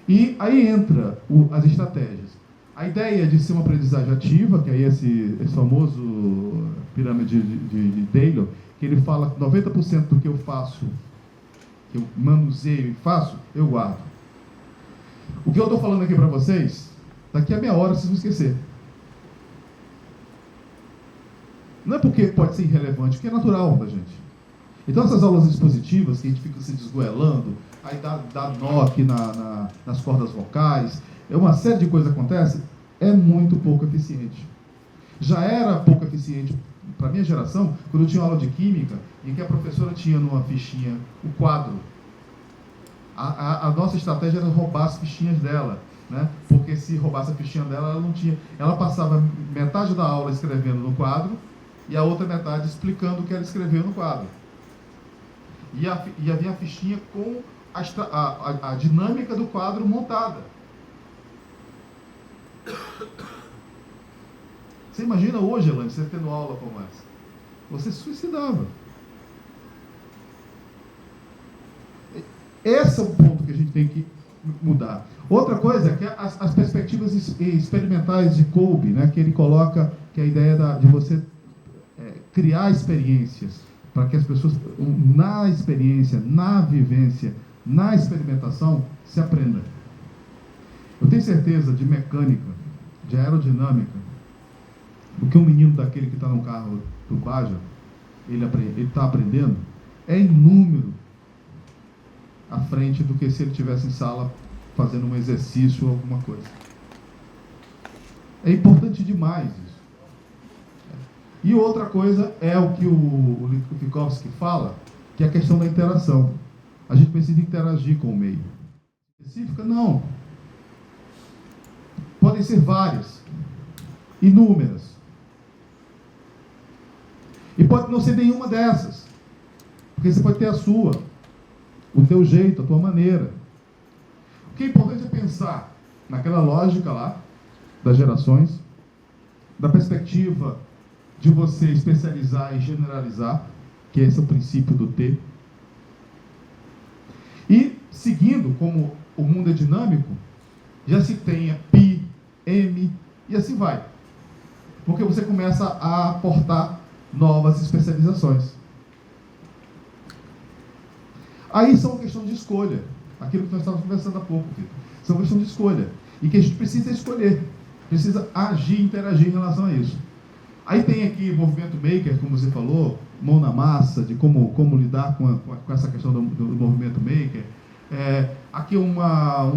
E aí entra as estratégias. A ideia de ser uma aprendizagem ativa, que é esse famoso pirâmide de Taylor, que ele fala que 90% do que eu faço, que eu manuseio e faço, eu guardo. O que eu estou falando aqui para vocês, daqui a meia hora vocês vão esquecer. Não é porque pode ser irrelevante, porque é natural da gente. Então essas aulas expositivas, que a gente fica se desgoelando, aí dá nó aqui nas cordas vocais, uma série de coisas acontece, é muito pouco eficiente. Já era pouco eficiente para a minha geração, quando eu tinha aula de química, em que a professora tinha numa fichinha o quadro. A nossa estratégia era roubar as fichinhas dela, né? Porque se roubasse a fichinha dela, ela não tinha. Ela passava metade da aula escrevendo no quadro e a outra metade explicando o que ela escreveu no quadro. E havia a fichinha com a dinâmica do quadro montada. Você imagina hoje, Elaine, você tendo aula como essa? Você se suicidava. Esse é o ponto que a gente tem que mudar. Outra coisa é que as perspectivas experimentais de Kolbe, né, que ele coloca, que é a ideia de você criar experiências, para que as pessoas, na experiência, na vivência, na experimentação, se aprenda. Eu tenho certeza de mecânica, de aerodinâmica, o que um menino daquele que está no carro do Baja, ele está aprendendo, é inúmero à frente do que se ele estivesse em sala fazendo um exercício ou alguma coisa. É importante demais isso. E outra coisa é o que o Lipovetsky fala, que é a questão da interação. A gente precisa interagir com o meio. Específica? Não. Podem ser várias, inúmeras. E pode não ser nenhuma dessas, porque você pode ter a sua, o teu jeito, a tua maneira. O que é importante é pensar naquela lógica lá, das gerações, da perspectiva de você especializar e generalizar, que esse é o princípio do T. E, seguindo, como o mundo é dinâmico, já se tenha pi, m, e assim vai. Porque você começa a aportar novas especializações. Aí são questão de escolha. Aquilo que nós estávamos conversando há pouco, Vitor. São questão de escolha. E que a gente precisa escolher. Precisa agir, interagir em relação a isso. Aí tem aqui o movimento maker, como você falou, mão na massa, de como lidar com essa questão do movimento maker. Aqui um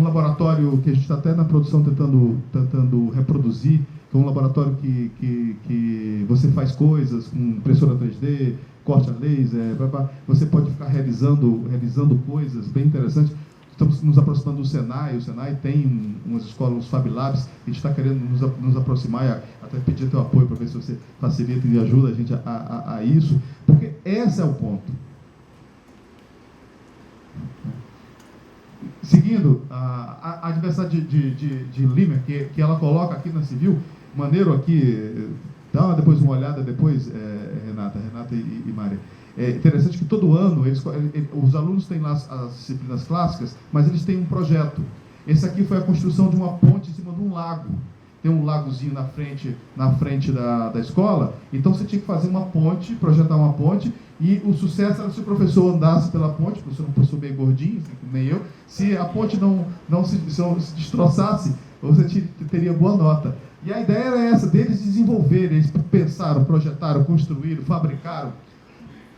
laboratório que a gente está até na produção tentando reproduzir, que é um laboratório que você faz coisas com impressora 3D, corte a laser, você pode ficar realizando coisas bem interessantes. Estamos nos aproximando do Senai, o Senai tem umas escolas, uns Fab Labs, a gente está querendo nos aproximar, até pedir teu apoio para ver se você facilita e ajuda a gente a isso, porque esse é o ponto. Seguindo, a Universidade de Lima, que ela coloca aqui na Civil, maneiro aqui, dá depois uma olhada, Renata e Mária. É interessante que todo ano os alunos têm lá as disciplinas clássicas, mas eles têm um projeto. Esse aqui foi a construção de uma ponte em cima de um lago. Tem um lagozinho na frente da escola, então você tinha que fazer uma ponte, projetar uma ponte, e o sucesso era se o professor andasse pela ponte, porque o professor bem gordinho, nem eu, se a ponte não se destroçasse, você teria boa nota. E a ideia era essa, deles desenvolverem, eles pensaram, projetaram, construíram, fabricaram.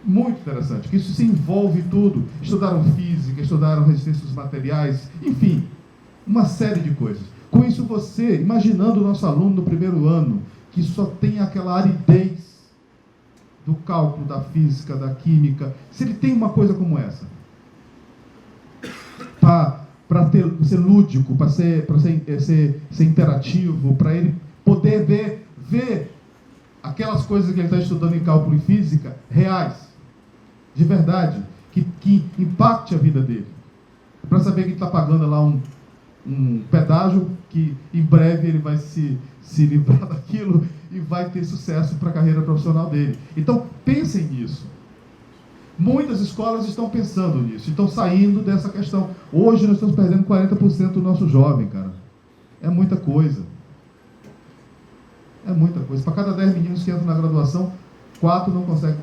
Muito interessante, que isso se envolve tudo. Estudaram física, estudaram resistência dos materiais, enfim, uma série de coisas. Com isso você, imaginando o nosso aluno no primeiro ano, que só tem aquela aridez do cálculo, da física, da química, se ele tem uma coisa como essa, para ser lúdico, para ser interativo, para ele poder ver aquelas coisas que ele está estudando em cálculo e física reais, de verdade, que impacte a vida dele, para saber que ele está pagando lá um pedágio que em breve ele vai se livrar daquilo e vai ter sucesso para a carreira profissional dele. Então, pensem nisso. Muitas escolas estão pensando nisso, estão saindo dessa questão. Hoje nós estamos perdendo 40% do nosso jovem, cara. É muita coisa. É muita coisa. Para cada 10 meninos que entram na graduação, 4 não conseguem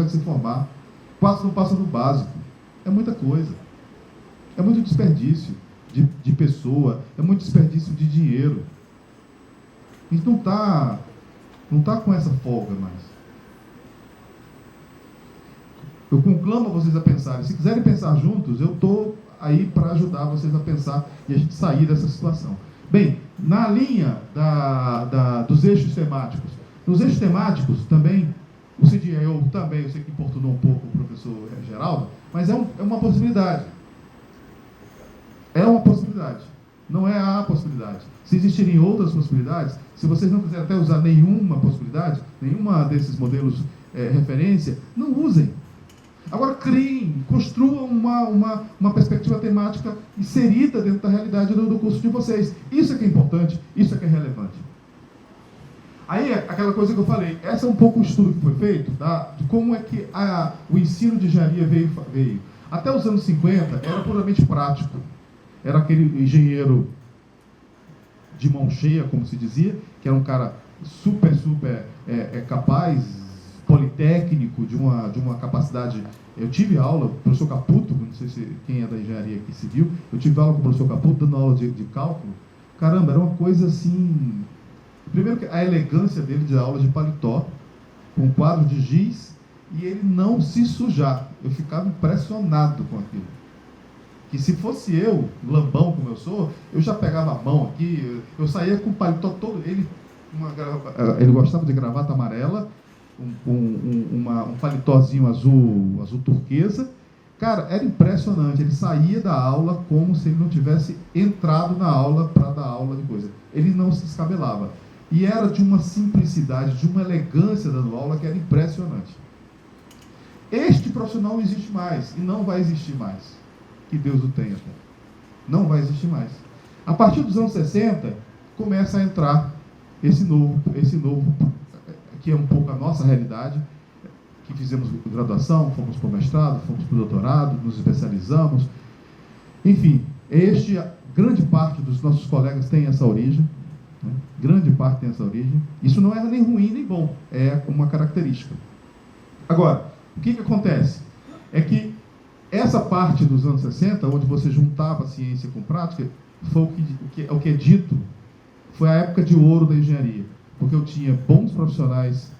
se formar. 4 não passam do básico. É muita coisa. É muito desperdício de pessoa, é muito desperdício de dinheiro. A gente não tá com essa folga mais. Eu conclamo vocês a pensarem. Se quiserem pensar juntos, eu estou aí para ajudar vocês a pensar e a gente sair dessa situação. Bem, na linha dos eixos temáticos. Nos eixos temáticos também, o CDIO também, eu sei que importunou um pouco o professor Geraldo, mas é uma possibilidade. É uma possibilidade. Não é a possibilidade. Se existirem outras possibilidades, se vocês não quiserem até usar nenhuma possibilidade, nenhuma desses modelos referência, não usem. Agora criem, construam uma perspectiva temática inserida dentro da realidade do curso de vocês. Isso é que é importante, isso é que é relevante. Aí, aquela coisa que eu falei, essa é um pouco o estudo que foi feito, tá? De como é que o ensino de engenharia veio. Até os anos 50 era puramente prático. Era aquele engenheiro de mão cheia, como se dizia, que era um cara super capaz, politécnico, de uma capacidade. Eu tive aula com o professor Caputo, não sei se quem é da engenharia aqui civil, eu tive aula com o professor Caputo, dando aula de cálculo. Caramba, era uma coisa assim... Primeiro, a elegância dele de aula de paletó, com quadro de giz, e ele não se sujar. Eu ficava impressionado com aquilo. Que se fosse eu, lambão como eu sou, eu já pegava a mão aqui, eu saía com o paletó todo. Ele gostava de gravata amarela, um paletózinho azul turquesa. Cara, era impressionante. Ele saía da aula como se ele não tivesse entrado na aula para dar aula de coisa. Ele não se descabelava. E era de uma simplicidade, de uma elegância dando aula que era impressionante. Este profissional não existe mais e não vai existir mais. Que Deus o tenha. Não vai existir mais. A partir dos anos 60, começa a entrar esse novo, que é um pouco a nossa realidade, que fizemos graduação, fomos para o mestrado, fomos para o doutorado, nos especializamos. Enfim, grande parte dos nossos colegas tem essa origem. Né? Grande parte tem essa origem. Isso não é nem ruim nem bom, é uma característica. Agora, o que acontece? É que essa parte dos anos 60, onde você juntava ciência com prática, foi o que é dito, foi a época de ouro da engenharia. Porque eu tinha bons profissionais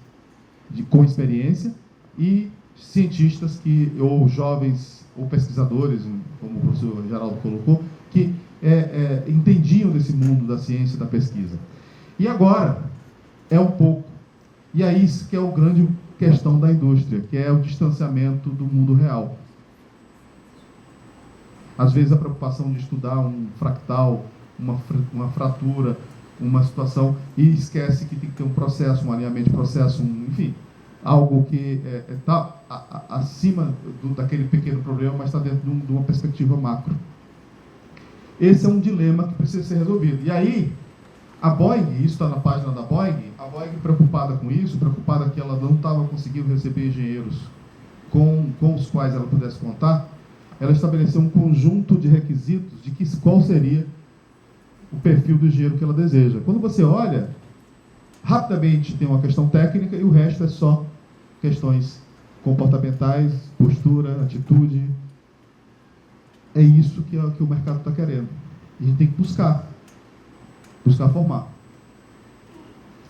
com experiência e cientistas ou jovens, ou pesquisadores, como o professor Geraldo colocou, que entendiam desse mundo da ciência e da pesquisa. E agora, é um pouco. E é isso que é a grande questão da indústria, que é o distanciamento do mundo real. Às vezes a preocupação de estudar um fractal, uma fratura, uma situação, e esquece que tem que ter um processo, um alinhamento de processo, enfim, algo que está acima daquele pequeno problema, mas está dentro de uma perspectiva macro. Esse é um dilema que precisa ser resolvido. E aí, a Boeing, isso está na página da Boeing, a Boeing preocupada com isso, preocupada que ela não estava conseguindo receber engenheiros com os quais ela pudesse contar, ela estabeleceu um conjunto de requisitos de qual seria o perfil do engenheiro que ela deseja. Quando você olha, rapidamente tem uma questão técnica e o resto é só questões comportamentais, postura, atitude. É isso que o mercado está querendo. E a gente tem que buscar formar.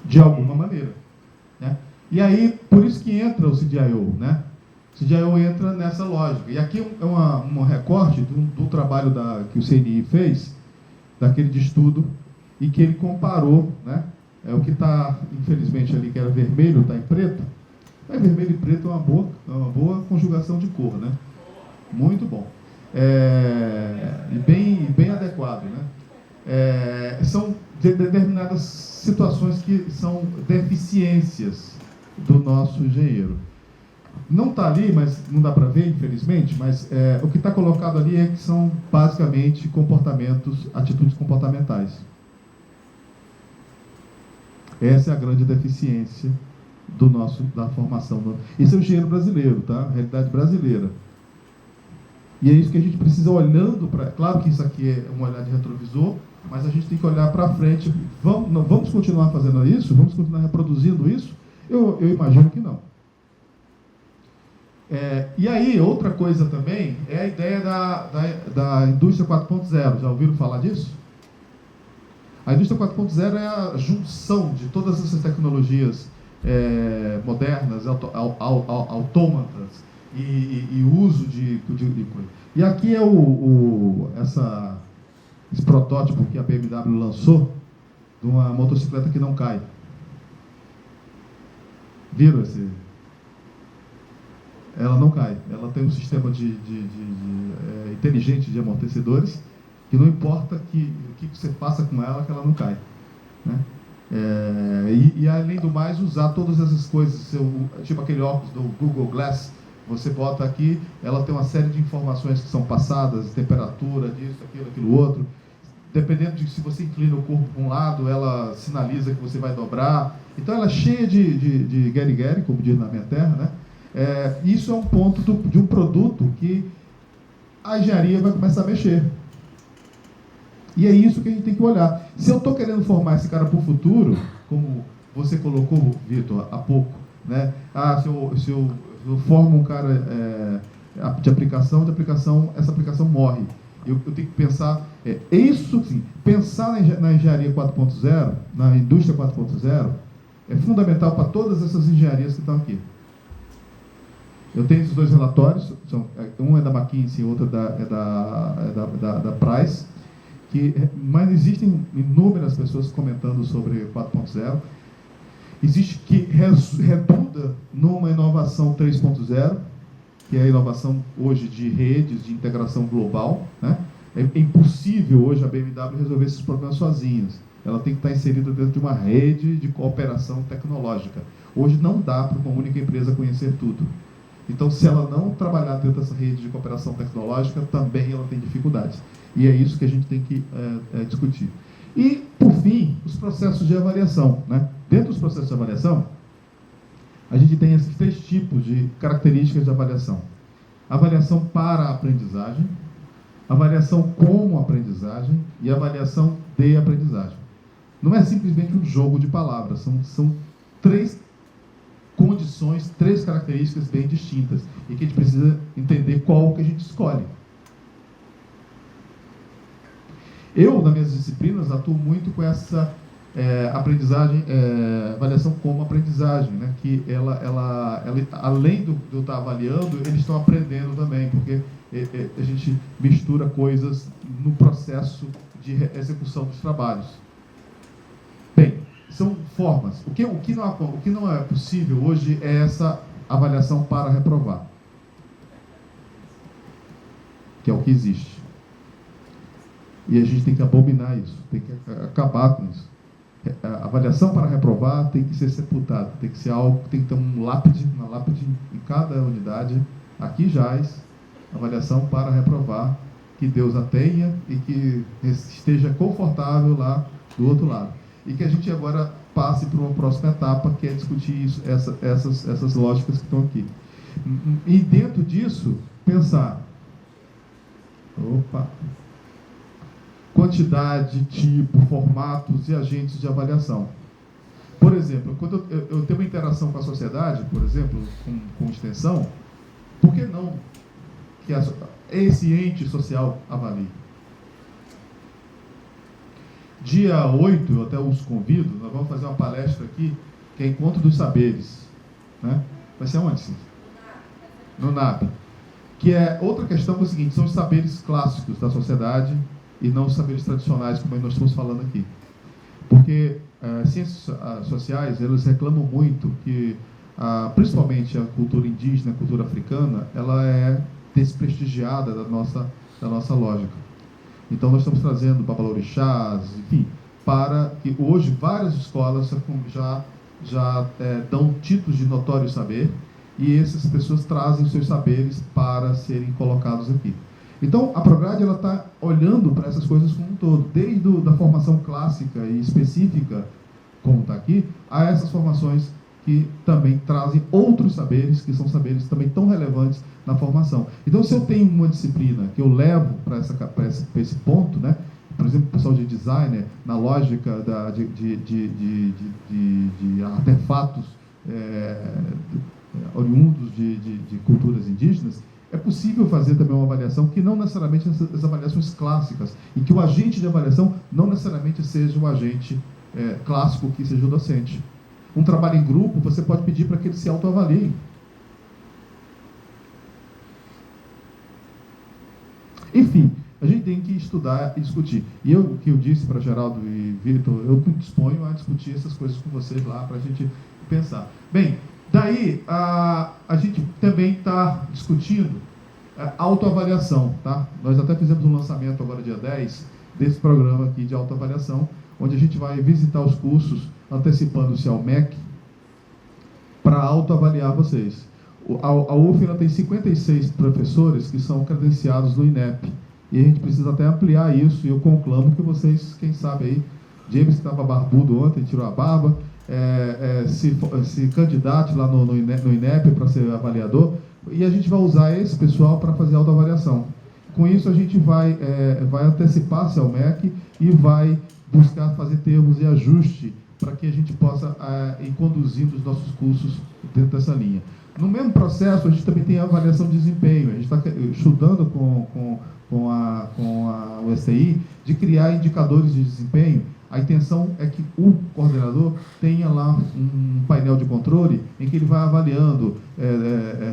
De alguma maneira. Né? E aí, por isso que entra o CDIO, né? O CDIO entra nessa lógica. E aqui é um recorte do trabalho que o CNI fez, daquele de estudo, e que ele comparou, né? O que está, infelizmente, ali, que era vermelho, está em preto. Mas vermelho e preto é uma boa conjugação de cor, né? Muito bom. E bem adequado, né? São determinadas situações que são deficiências do nosso engenheiro. Não está ali, mas não dá para ver, infelizmente, mas o que está colocado ali é que são basicamente atitudes comportamentais. Essa é a grande deficiência da formação. Isso é o engenheiro brasileiro, tá? Realidade brasileira. E é isso que a gente precisa olhando para... Claro que isso aqui é um olhar de retrovisor, mas a gente tem que olhar para frente. Vamos continuar fazendo isso? Vamos continuar reproduzindo isso? Eu imagino que não. E aí, outra coisa também é a ideia da indústria 4.0. Já ouviram falar disso? A indústria 4.0 é a junção de todas essas tecnologias modernas, autômatas, e uso de coisa. E aqui é esse protótipo que a BMW lançou, de uma motocicleta que não cai. Viram esse? Ela não cai. Ela tem um sistema inteligente de amortecedores, que não importa o que você faça com ela, que ela não cai. Né? E além do mais, usar todas essas coisas, tipo aquele óculos do Google Glass, você bota aqui, ela tem uma série de informações que são passadas, temperatura, disso, aquilo outro. Dependendo de se você inclina o corpo para um lado, ela sinaliza que você vai dobrar. Então ela é cheia de gueri-gueri, como diz na minha terra, né? Isso é um ponto de um produto que a engenharia vai começar a mexer. E é isso que a gente tem que olhar. Se eu estou querendo formar esse cara para o futuro, como você colocou, Vitor, há pouco, né? Se eu formo um cara de aplicação, essa aplicação morre. Eu tenho que pensar, isso sim, pensar na engenharia 4.0, na indústria 4.0, é fundamental para todas essas engenharias que estão aqui. Eu tenho esses dois relatórios, um é da McKinsey e outro da Price, mas existem inúmeras pessoas comentando sobre 4.0. Existe que redunda numa inovação 3.0, que é a inovação hoje de redes, de integração global, né? É impossível hoje a BMW resolver esses problemas sozinhas. Ela tem que estar inserida dentro de uma rede de cooperação tecnológica. Hoje não dá para uma única empresa conhecer tudo. Então, se ela não trabalhar dentro dessa rede de cooperação tecnológica, também ela tem dificuldades. E é isso que a gente tem que discutir. E, por fim, os processos de avaliação, né? Dentro dos processos de avaliação, a gente tem esses 3 tipos de características de avaliação. Avaliação para a aprendizagem, avaliação como aprendizagem e avaliação de aprendizagem. Não é simplesmente um jogo de palavras, são 3 condições, 3 características bem distintas e que a gente precisa entender qual que a gente escolhe. Eu, nas minhas disciplinas, atuo muito com essa aprendizagem, avaliação como aprendizagem, né? Que ela além de eu estar avaliando, eles estão aprendendo também, porque a gente mistura coisas no processo de execução dos trabalhos. Bem, são formas. O que não é possível hoje é essa avaliação para reprovar, que é o que existe. E a gente tem que abominar isso, tem que acabar com isso. A avaliação para reprovar tem que ser sepultada, tem que ser algo, tem que ter uma lápide em cada unidade. Aqui jaz avaliação para reprovar, que Deus a tenha e que esteja confortável lá do outro lado. E que a gente agora passe para uma próxima etapa, que é discutir isso, essas lógicas que estão aqui. E dentro disso, pensar, quantidade, tipo, formatos e agentes de avaliação. Por exemplo, quando eu tenho uma interação com a sociedade, por exemplo, com extensão, por que não que esse ente social avalie? Dia 8, eu até os convido, nós vamos fazer uma palestra aqui, que é Encontro dos Saberes. Né? Vai ser onde, sim? No NAP. Que é outra questão, que é o seguinte, são os saberes clássicos da sociedade e não os saberes tradicionais, como nós estamos falando aqui. Porque ciências sociais, elas reclamam muito que, principalmente a cultura indígena, a cultura africana, ela é desprestigiada da nossa lógica. Então, nós estamos trazendo babalorixás, enfim, para que hoje várias escolas já dão títulos de notório saber, e essas pessoas trazem seus saberes para serem colocados aqui. Então, a Prograde está olhando para essas coisas como um todo, desde da formação clássica e específica, como está aqui, a essas formações que também trazem outros saberes, que são saberes também tão relevantes na formação. Então, se eu tenho uma disciplina que eu levo para esse ponto, né? Por exemplo, o pessoal de designer, na lógica de artefatos oriundos de culturas indígenas, é possível fazer também uma avaliação que não necessariamente as avaliações clássicas, e que o agente de avaliação não necessariamente seja um agente clássico, que seja o docente. Um trabalho em grupo, você pode pedir para que eles se autoavaliem. Enfim, a gente tem que estudar e discutir. E o que eu disse para Geraldo e Vitor, eu me disponho a discutir essas coisas com vocês lá, para a gente pensar. Bem, daí a gente também está discutindo autoavaliação, tá? Nós até fizemos um lançamento agora, dia 10, desse programa aqui de autoavaliação, onde a gente vai visitar os cursos, antecipando-se ao MEC, para autoavaliar vocês. A UF tem 56 professores que são credenciados no INEP, e a gente precisa até ampliar isso, e eu conclamo que vocês, quem sabe aí, James, que estava barbudo ontem, tirou a barba, se candidate lá no INEP para ser avaliador, e a gente vai usar esse pessoal para fazer autoavaliação. Com isso, a gente vai antecipar-se ao MEC e vai buscar fazer termos e ajuste para que a gente possa ir conduzindo os nossos cursos dentro dessa linha. No mesmo processo, a gente também tem a avaliação de desempenho. A gente está estudando com a USTI de criar indicadores de desempenho. A intenção é que o coordenador tenha lá um painel de controle em que ele vai avaliando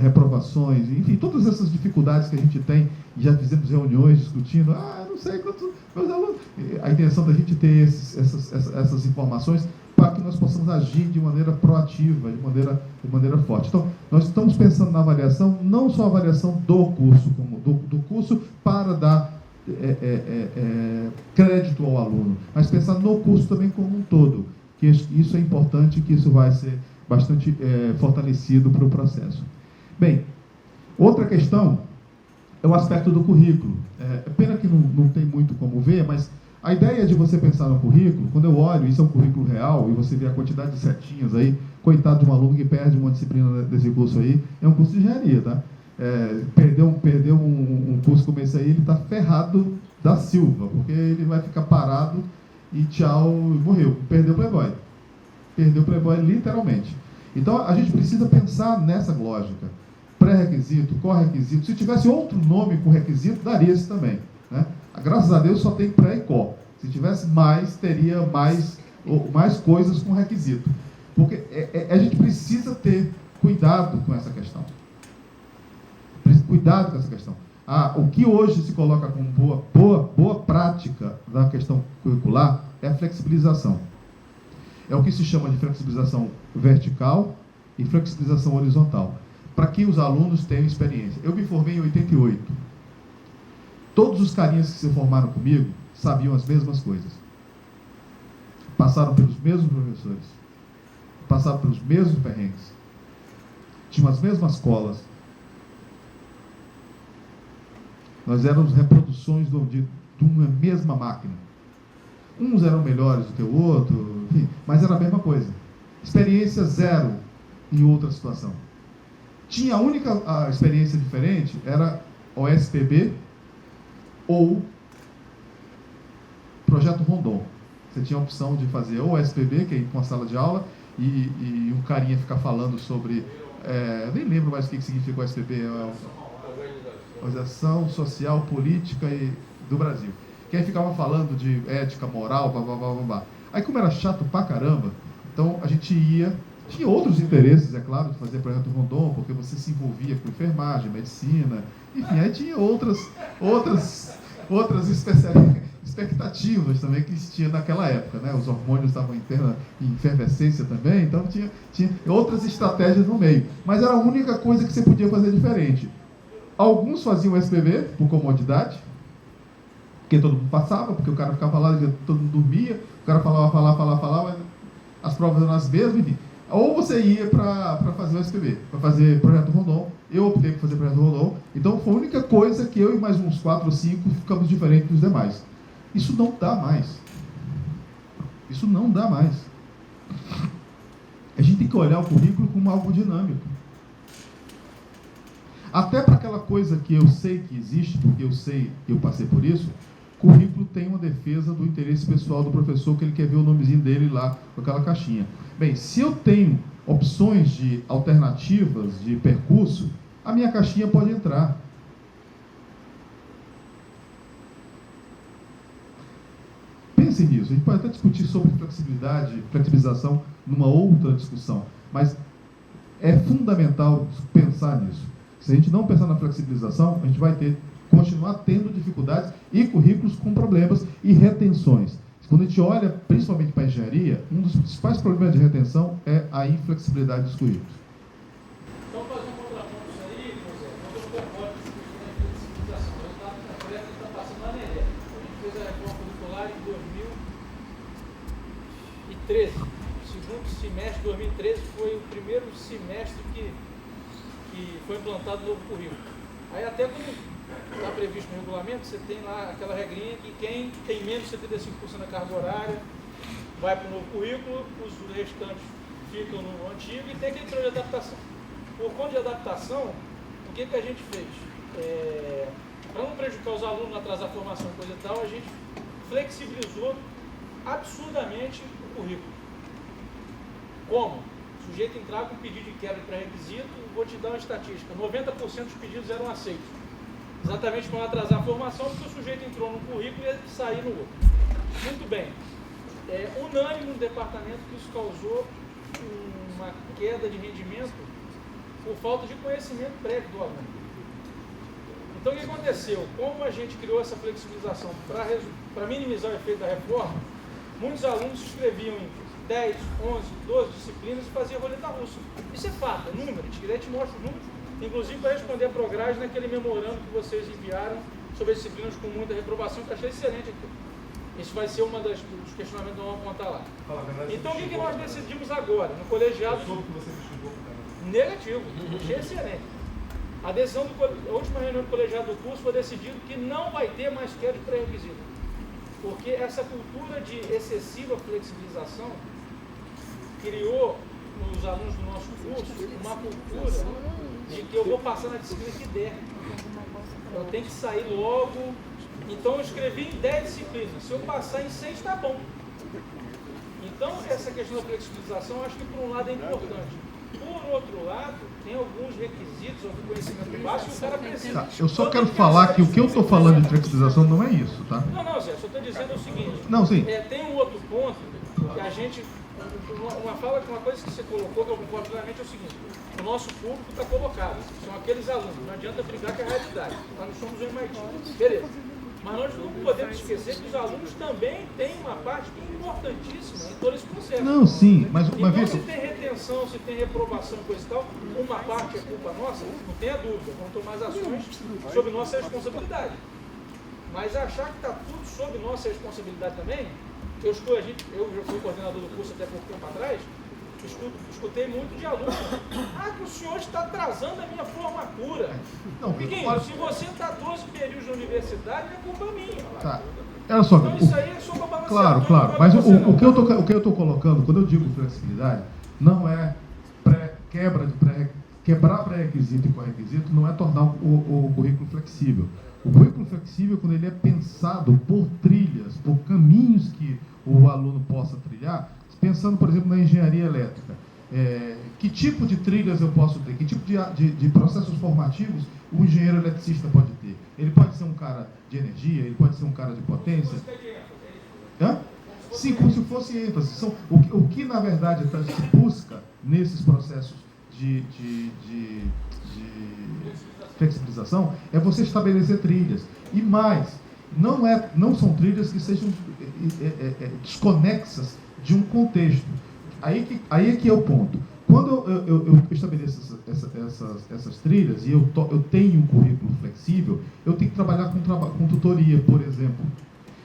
reprovações, enfim, todas essas dificuldades que a gente tem. Já fizemos reuniões discutindo, não sei quantos meus alunos. A intenção da gente ter essas informações para que nós possamos agir de maneira proativa, de maneira forte. Então, nós estamos pensando na avaliação, não só a avaliação do curso, como do curso para dar crédito ao aluno, mas pensar no curso também como um todo, que isso é importante, que isso vai ser bastante fortalecido para o processo. Bem, outra questão é o aspecto do currículo. É pena que não tem muito como ver, mas a ideia de você pensar no currículo, quando eu olho, isso é um currículo real, e você vê a quantidade de setinhas aí, coitado de um aluno que perde uma disciplina desse curso aí, é um curso de engenharia, tá? Perdeu um curso como esse aí, ele está ferrado da Silva, porque ele vai ficar parado e tchau, morreu. Perdeu o Playboy. Perdeu o Playboy literalmente. Então, a gente precisa pensar nessa lógica. Pré-requisito, corre-requisito. Se tivesse outro nome com requisito, daria esse também, né? Graças a Deus só tem pré e có. Se tivesse mais, teria mais coisas com requisito. Porque a gente precisa ter cuidado com essa questão. Cuidado com essa questão. O que hoje se coloca como boa prática da questão curricular é a flexibilização. É o que se chama de flexibilização vertical e flexibilização horizontal, para que os alunos tenham experiência. Eu me formei em 88. Todos os carinhas que se formaram comigo sabiam as mesmas coisas. Passaram pelos mesmos professores. Passaram pelos mesmos perrengues. Tinham as mesmas colas. Nós éramos reproduções de uma mesma máquina. Uns eram melhores do que o outro, enfim, mas era a mesma coisa. Experiência zero em outra situação. Tinha a única experiência diferente, era o SPB ou Projeto Rondon. Você tinha a opção de fazer ou SPB, que é ir para uma sala de aula, e um carinha ficar falando sobre... nem lembro mais o que significa o SPB, Organização Social, Política do Brasil. Que aí ficava falando de ética, moral, blá, blá, blá, blá, blá. Aí, como era chato pra caramba, então a gente tinha outros interesses, é claro, de fazer projeto Rondon, porque você se envolvia com enfermagem, medicina, enfim, aí tinha outras expectativas também que existiam naquela época, né? Os hormônios estavam em efervescência também, então tinha outras estratégias no meio. Mas era a única coisa que você podia fazer diferente. Alguns faziam SPV por comodidade, porque todo mundo passava, porque o cara ficava lá, todo mundo dormia, o cara falava, as provas eram as mesmas, enfim. Ou você ia para fazer o SPV, para fazer projeto Rondon. Eu optei por fazer projeto Rondon, então foi a única coisa que eu e mais uns 4 ou 5 ficamos diferentes dos demais. Isso não dá mais. Isso não dá mais. A gente tem que olhar o currículo como algo dinâmico. Até para aquela coisa que eu sei que existe, porque eu sei que eu passei por isso, currículo tem uma defesa do interesse pessoal do professor, que ele quer ver o nomezinho dele lá com aquela caixinha. Bem, se eu tenho opções de alternativas de percurso, a minha caixinha pode entrar. Pense nisso. A gente pode até discutir sobre flexibilização numa outra discussão, mas é fundamental pensar nisso. Se a gente não pensar na flexibilização, a gente vai continuar tendo dificuldades e currículos com problemas e retenções. Quando a gente olha principalmente para a engenharia, um dos principais problemas de retenção é a inflexibilidade dos currículos. Então, fazer um contraponto disso aí, José, quando eu concordo com isso da flexibilização, o resultado concreto está passando na NERE. A gente fez a reforma curricular em 2013. O segundo semestre de 2013 foi o primeiro semestre que foi implantado o novo currículo. Aí até como está previsto no regulamento, você tem lá aquela regrinha que quem tem menos de 75% da carga horária vai para o novo currículo, os restantes ficam no antigo e tem aquele período de adaptação. Por conta de adaptação, o que a gente fez? para não prejudicar os alunos, não atrasar a formação, coisa e tal, a gente flexibilizou absurdamente o currículo. Como? O sujeito entrar com pedido de quebra de pré-requisito, vou te dar uma estatística, 90% dos pedidos eram aceitos. Exatamente para não atrasar a formação, porque o sujeito entrou num currículo e ia sair no outro. Muito bem. É unânime no departamento que isso causou uma queda de rendimento por falta de conhecimento prévio do aluno. Então, o que aconteceu? Como a gente criou essa flexibilização para minimizar o efeito da reforma, muitos alunos se inscreviam em 10, 11, 12 disciplinas e faziam roleta russa. Isso é fato, é número. Se quiser, te mostro os números, inclusive para responder a Prograde naquele memorando que vocês enviaram sobre as disciplinas com muita reprovação, que eu achei excelente aqui. Isso vai ser uma dos questionamentos que nós vamos contar lá. Então, o que nós decidimos agora, no colegiado? Negativo, achei excelente. A decisão a última reunião do colegiado do curso foi decidido que não vai ter mais queda de pré-requisito. Porque essa cultura de excessiva flexibilização criou nos alunos do nosso curso uma cultura de que eu vou passar na disciplina que der. Eu tenho que sair logo. Então eu escrevi em 10 disciplinas. Se eu passar em 6, está bom. Então essa questão da flexibilização eu acho que por um lado é importante. Por outro lado, tem alguns requisitos, algum conhecimento básico que o cara precisa. Tá, eu só quero falar que o que eu estou falando de flexibilização não é isso, tá? Não, Zé, só estou dizendo o seguinte. Não, sim. Tem um outro ponto que a gente... Uma coisa que você colocou, que eu concordo plenamente, é o seguinte. O nosso público está colocado. São aqueles alunos. Não adianta brigar com a realidade. Nós não somos o MIT. Beleza. Mas nós não podemos esquecer que os alunos também têm uma parte importantíssima em todo esse processo. Não, sim, mas uma então, vez... se tem retenção, se tem reprovação, coisa e tal, uma parte é culpa nossa, não tenha dúvida, vamos tomar as ações sob nossa responsabilidade. Mas achar que está tudo sob nossa responsabilidade também, eu já fui coordenador do curso até pouco tempo atrás, escutei muito de alunos, que o senhor está atrasando a minha formatura. Não, Miguinho, se você está 12 períodos na universidade, é culpa minha. Tá. Olha só, então isso aí é só para balancear. Claro, mas o que eu estou colocando, quando eu digo flexibilidade, não é quebrar pré-requisito e pré-requisito, não é tornar o currículo flexível. O currículo flexível, quando ele é pensado por trilhas, por caminhos que o aluno possa trilhar, pensando, por exemplo, na engenharia elétrica, que tipo de trilhas eu posso ter? Que tipo de processos formativos o engenheiro eletricista pode ter? Ele pode ser um cara de energia, ele pode ser um cara de potência. Sim, como se fosse ênfase. O que, na verdade, se busca nesses processos de flexibilização é você estabelecer trilhas. E mais, não são trilhas que sejam desconexas de um contexto. Aí é que é o ponto. Quando eu estabeleço essas trilhas e eu tenho um currículo flexível, eu tenho que trabalhar com tutoria, por exemplo,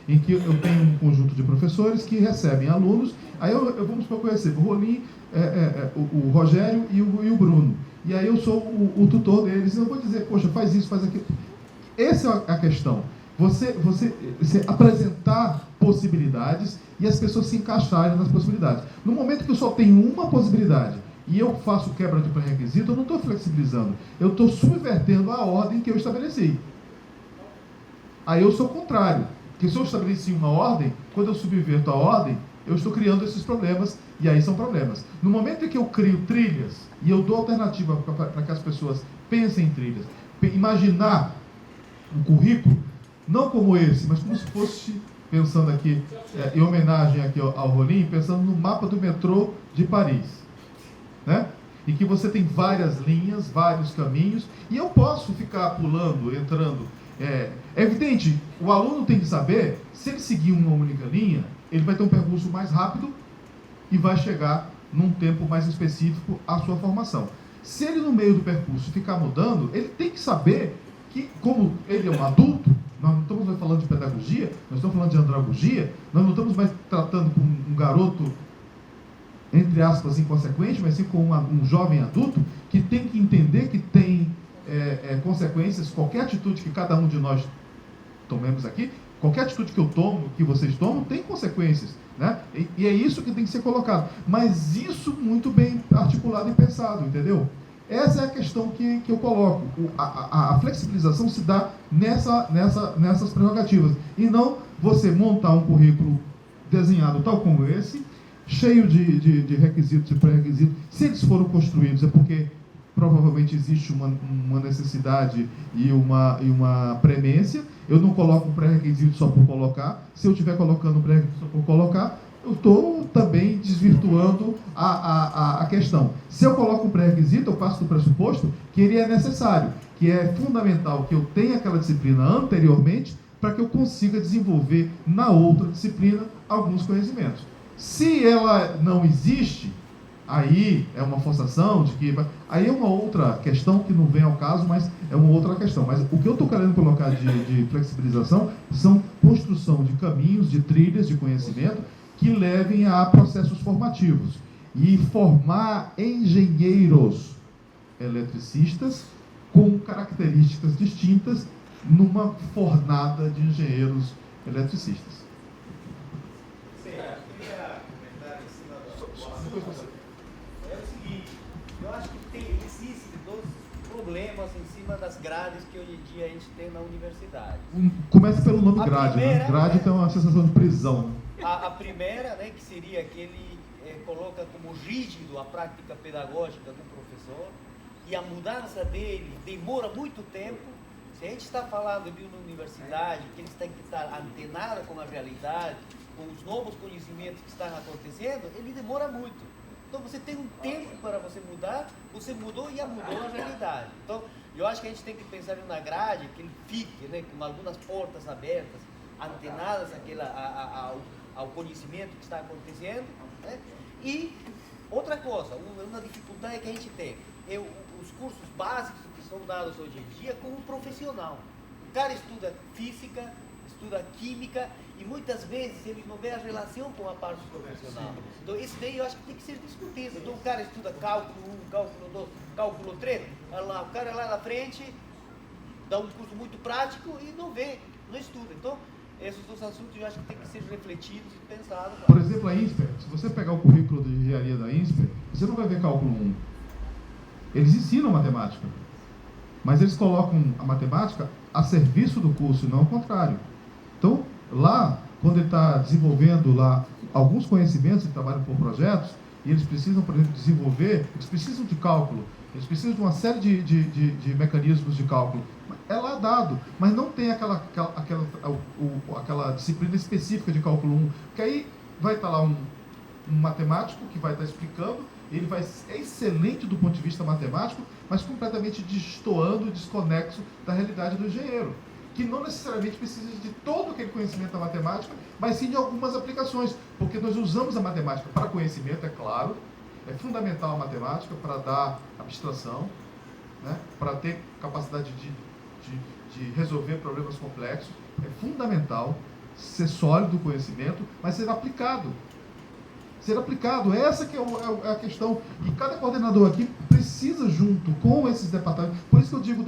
em que eu tenho um conjunto de professores que recebem alunos, aí vamos conhecer o Rolim, o Rogério e o Bruno. E aí eu sou o tutor deles, e eu vou dizer, poxa, faz isso, faz aquilo. Essa é a questão. Você apresentar possibilidades e as pessoas se encaixarem nas possibilidades. No momento que eu só tenho uma possibilidade e eu faço quebra de pré-requisito, eu não estou flexibilizando. Eu estou subvertendo a ordem que eu estabeleci. Aí eu sou o contrário. Porque se eu estabeleci uma ordem, quando eu subverto a ordem, eu estou criando esses problemas, e aí são problemas. No momento em que eu crio trilhas, e eu dou alternativa para que as pessoas pensem em trilhas, imaginar um currículo, não como esse, mas como se fosse, pensando aqui, em homenagem aqui ao Rolim, pensando no mapa do metrô de Paris, né? Em que você tem várias linhas, vários caminhos, e eu posso ficar pulando, entrando. É evidente, o aluno tem que saber, se ele seguir uma única linha, ele vai ter um percurso mais rápido e vai chegar num tempo mais específico à sua formação. Se ele no meio do percurso ficar mudando, ele tem que saber que, como ele é um adulto, nós não estamos mais falando de pedagogia, nós estamos falando de andragogia, nós não estamos mais tratando com um garoto, entre aspas, inconsequente, mas sim com um jovem adulto que tem que entender que tem consequências, qualquer atitude que cada um de nós tomemos aqui, qualquer atitude que eu tomo, que vocês tomam, tem consequências, né? E é isso que tem que ser colocado. Mas isso muito bem articulado e pensado, entendeu? Essa é a questão que eu coloco. A flexibilização se dá nessas prerrogativas. E não você montar um currículo desenhado tal como esse, cheio de requisitos e pré-requisitos. Se eles foram construídos é porque provavelmente existe uma necessidade e uma premência. Eu não coloco um pré-requisito só por colocar. Se eu estiver colocando um pré-requisito só por colocar, eu estou também desvirtuando a questão. Se eu coloco um pré-requisito, eu passo do pressuposto que ele é necessário, que é fundamental que eu tenha aquela disciplina anteriormente para que eu consiga desenvolver na outra disciplina alguns conhecimentos. Se ela não existe, aí é uma forçação de que... Aí é uma outra questão que não vem ao caso, mas é uma outra questão. Mas o que eu estou querendo colocar de flexibilização são construção de caminhos, de trilhas de conhecimento que levem a processos formativos. E formar engenheiros eletricistas com características distintas numa fornada de engenheiros eletricistas. É o seguinte, eu acho que existem dois problemas em cima das grades que hoje em dia a gente tem na universidade. Começa pelo nome grade, primeira, né? Grade tem uma sensação de prisão. A primeira, né, que seria que ele coloca como rígido a prática pedagógica do professor, e a mudança dele demora muito tempo. Se a gente está falando de uma universidade que eles têm que estar antenada com a realidade, com os novos conhecimentos que estão acontecendo, ele demora muito. Então você tem um tempo para você mudar, você mudou e mudou a realidade. Então eu acho que a gente tem que pensar na grade, que ele fique, né, com algumas portas abertas, antenadas ao conhecimento que está acontecendo, né? E outra coisa, uma dificuldade que a gente tem, os cursos básicos que são dados hoje em dia como profissional. O cara estuda física, estuda química e muitas vezes ele não vê a relação com a parte profissional. Então isso daí eu acho que tem que ser discutido. Então o cara estuda cálculo 1, cálculo 2, cálculo 3, o cara lá na frente dá um curso muito prático e não estuda. Então esses dois assuntos eu acho que tem que ser refletidos e pensados. Por exemplo, a INSPER, se você pegar o currículo de engenharia da INSPER, você não vai ver cálculo 1. Eles ensinam matemática, mas eles colocam a matemática a serviço do curso, e não ao contrário. Então, lá, quando ele está desenvolvendo lá alguns conhecimentos, ele trabalha por projetos, e eles precisam, por exemplo, desenvolver, eles precisam de cálculo, eles precisam de uma série de mecanismos de cálculo. É lá dado, mas não tem aquela disciplina específica de cálculo 1, que aí vai estar lá um matemático que vai estar explicando, ele é excelente do ponto de vista matemático, mas completamente destoando, desconexo da realidade do engenheiro, que não necessariamente precisa de todo aquele conhecimento da matemática, mas sim de algumas aplicações, porque nós usamos a matemática para conhecimento, é claro, é fundamental a matemática para dar abstração, né, para ter capacidade de resolver problemas complexos, é fundamental ser sólido o conhecimento, mas ser aplicado. Essa que é a questão. E cada coordenador aqui precisa, junto com esses departamentos, por isso que eu digo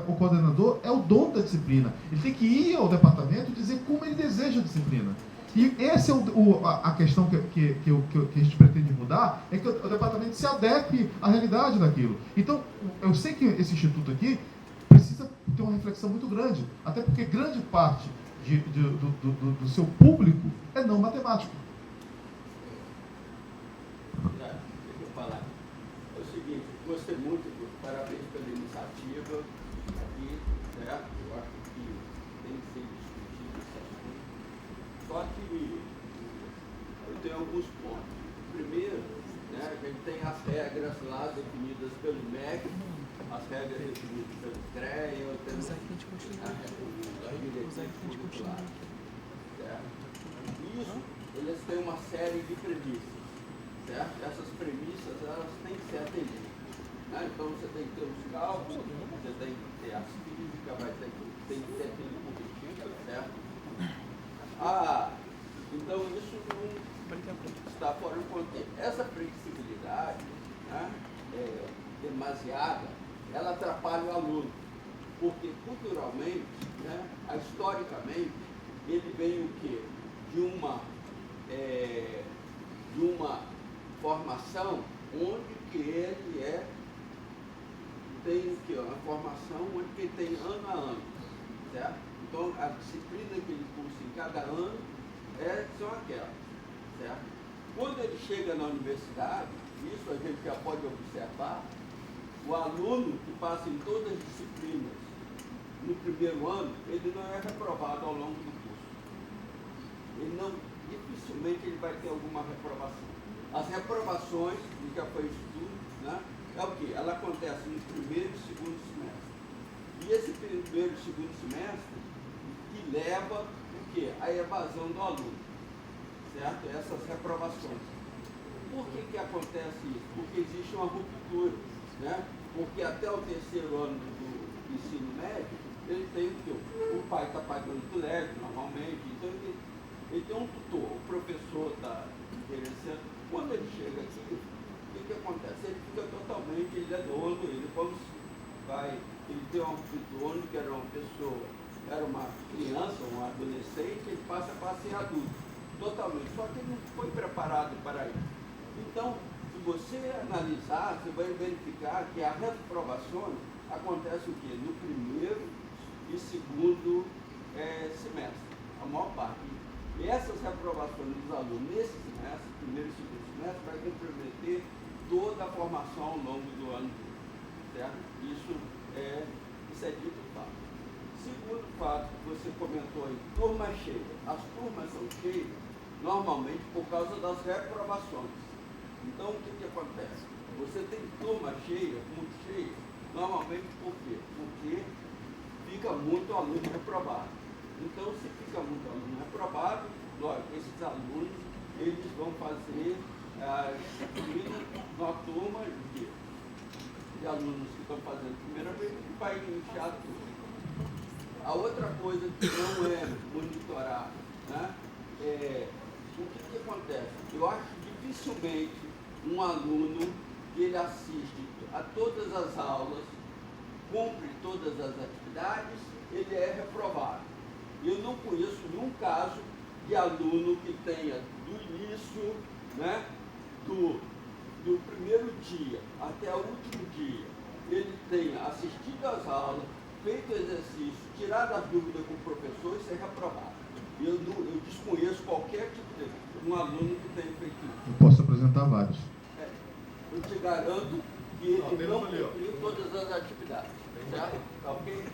o coordenador é o dono da disciplina. Ele tem que ir ao departamento e dizer como ele deseja a disciplina. E essa é a questão que a gente pretende mudar, é que o departamento se adeque à realidade daquilo. Então, eu sei que esse instituto aqui precisa ter uma reflexão muito grande, até porque grande parte do seu público é não matemático. Deixa eu falar. É o seguinte, gostei muito, parabéns pela iniciativa aqui, certo? Eu acho que tem que ser discutido esse assunto. Só que eu tenho alguns pontos. Primeiro, né, a gente tem as regras lá definidas pelo MEC, as regras definidas pelo CREA, temos a diretriz curricular, certo? Isso, eles têm uma série de premissas. Certo? Essas premissas, elas têm que ser atendidas, né? Então você tem que ter os cálculos, você tem que ter as físicas, tem que ter aquele currículo, certo? Então isso não está fora do contexto. Essa flexibilidade, né, demasiada, ela atrapalha o aluno, porque culturalmente, né, historicamente, ele vem o quê? De uma formação onde que ele é tem o quê? Uma formação onde ele tem ano a ano, certo? Então, a disciplina que ele cursa em cada ano são aquelas, certo? Quando ele chega na universidade, isso a gente já pode observar, o aluno que passa em todas as disciplinas no primeiro ano, ele não é reprovado ao longo do curso. Dificilmente ele vai ter alguma reprovação. As reprovações, que já foi estudo, né, é o quê? Ela acontece no primeiro e segundo semestre. E esse primeiro e segundo semestre que leva o quê? A evasão do aluno, certo? Essas reprovações. Por que acontece isso? Porque existe uma ruptura, né? Porque até o terceiro ano do ensino médio, ele tem o quê? O pai está pagando colégio normalmente, então ele tem um tutor, o professor está interessando. Quando ele chega aqui, o que acontece? Ele fica totalmente, ele é dono, ele tem um dono que era uma pessoa, era uma criança, um adolescente, ele passa a ser adulto, totalmente, só que ele não foi preparado para isso. Então, se você analisar, você vai verificar que as reprovações acontecem o quê? No primeiro e segundo semestre, a maior parte. E essas reprovações dos alunos nesse semestre, primeiro e segundo semestre, vai comprometer toda a formação ao longo do ano, certo? Isso é dito fato. Segundo fato que você comentou aí, turma cheia. As turmas são cheias normalmente por causa das reprovações. Então, o que acontece? Você tem turma cheia, muito cheia, normalmente por quê? Porque fica muito aluno reprovado. Então, se fica muito aluno reprovado, lógico, esses alunos, eles vão fazer a disciplina numa turma de alunos que estão fazendo a primeira vez e vai inchar tudo. A outra coisa que não é monitorada, né, o que acontece? Eu acho que dificilmente um aluno que ele assiste a todas as aulas, cumpre todas as atividades, ele é reprovado. Eu não conheço nenhum caso de aluno que tenha do início, né, do primeiro dia até o último dia, ele tenha assistido às aulas, feito exercício, tirado as dúvidas com o professor e ser reprovado. Eu desconheço qualquer tipo de um aluno que tenha feito isso. Eu posso apresentar vários. Eu te garanto que ele não cumpriu todas as atividades. Certo? Tá ok?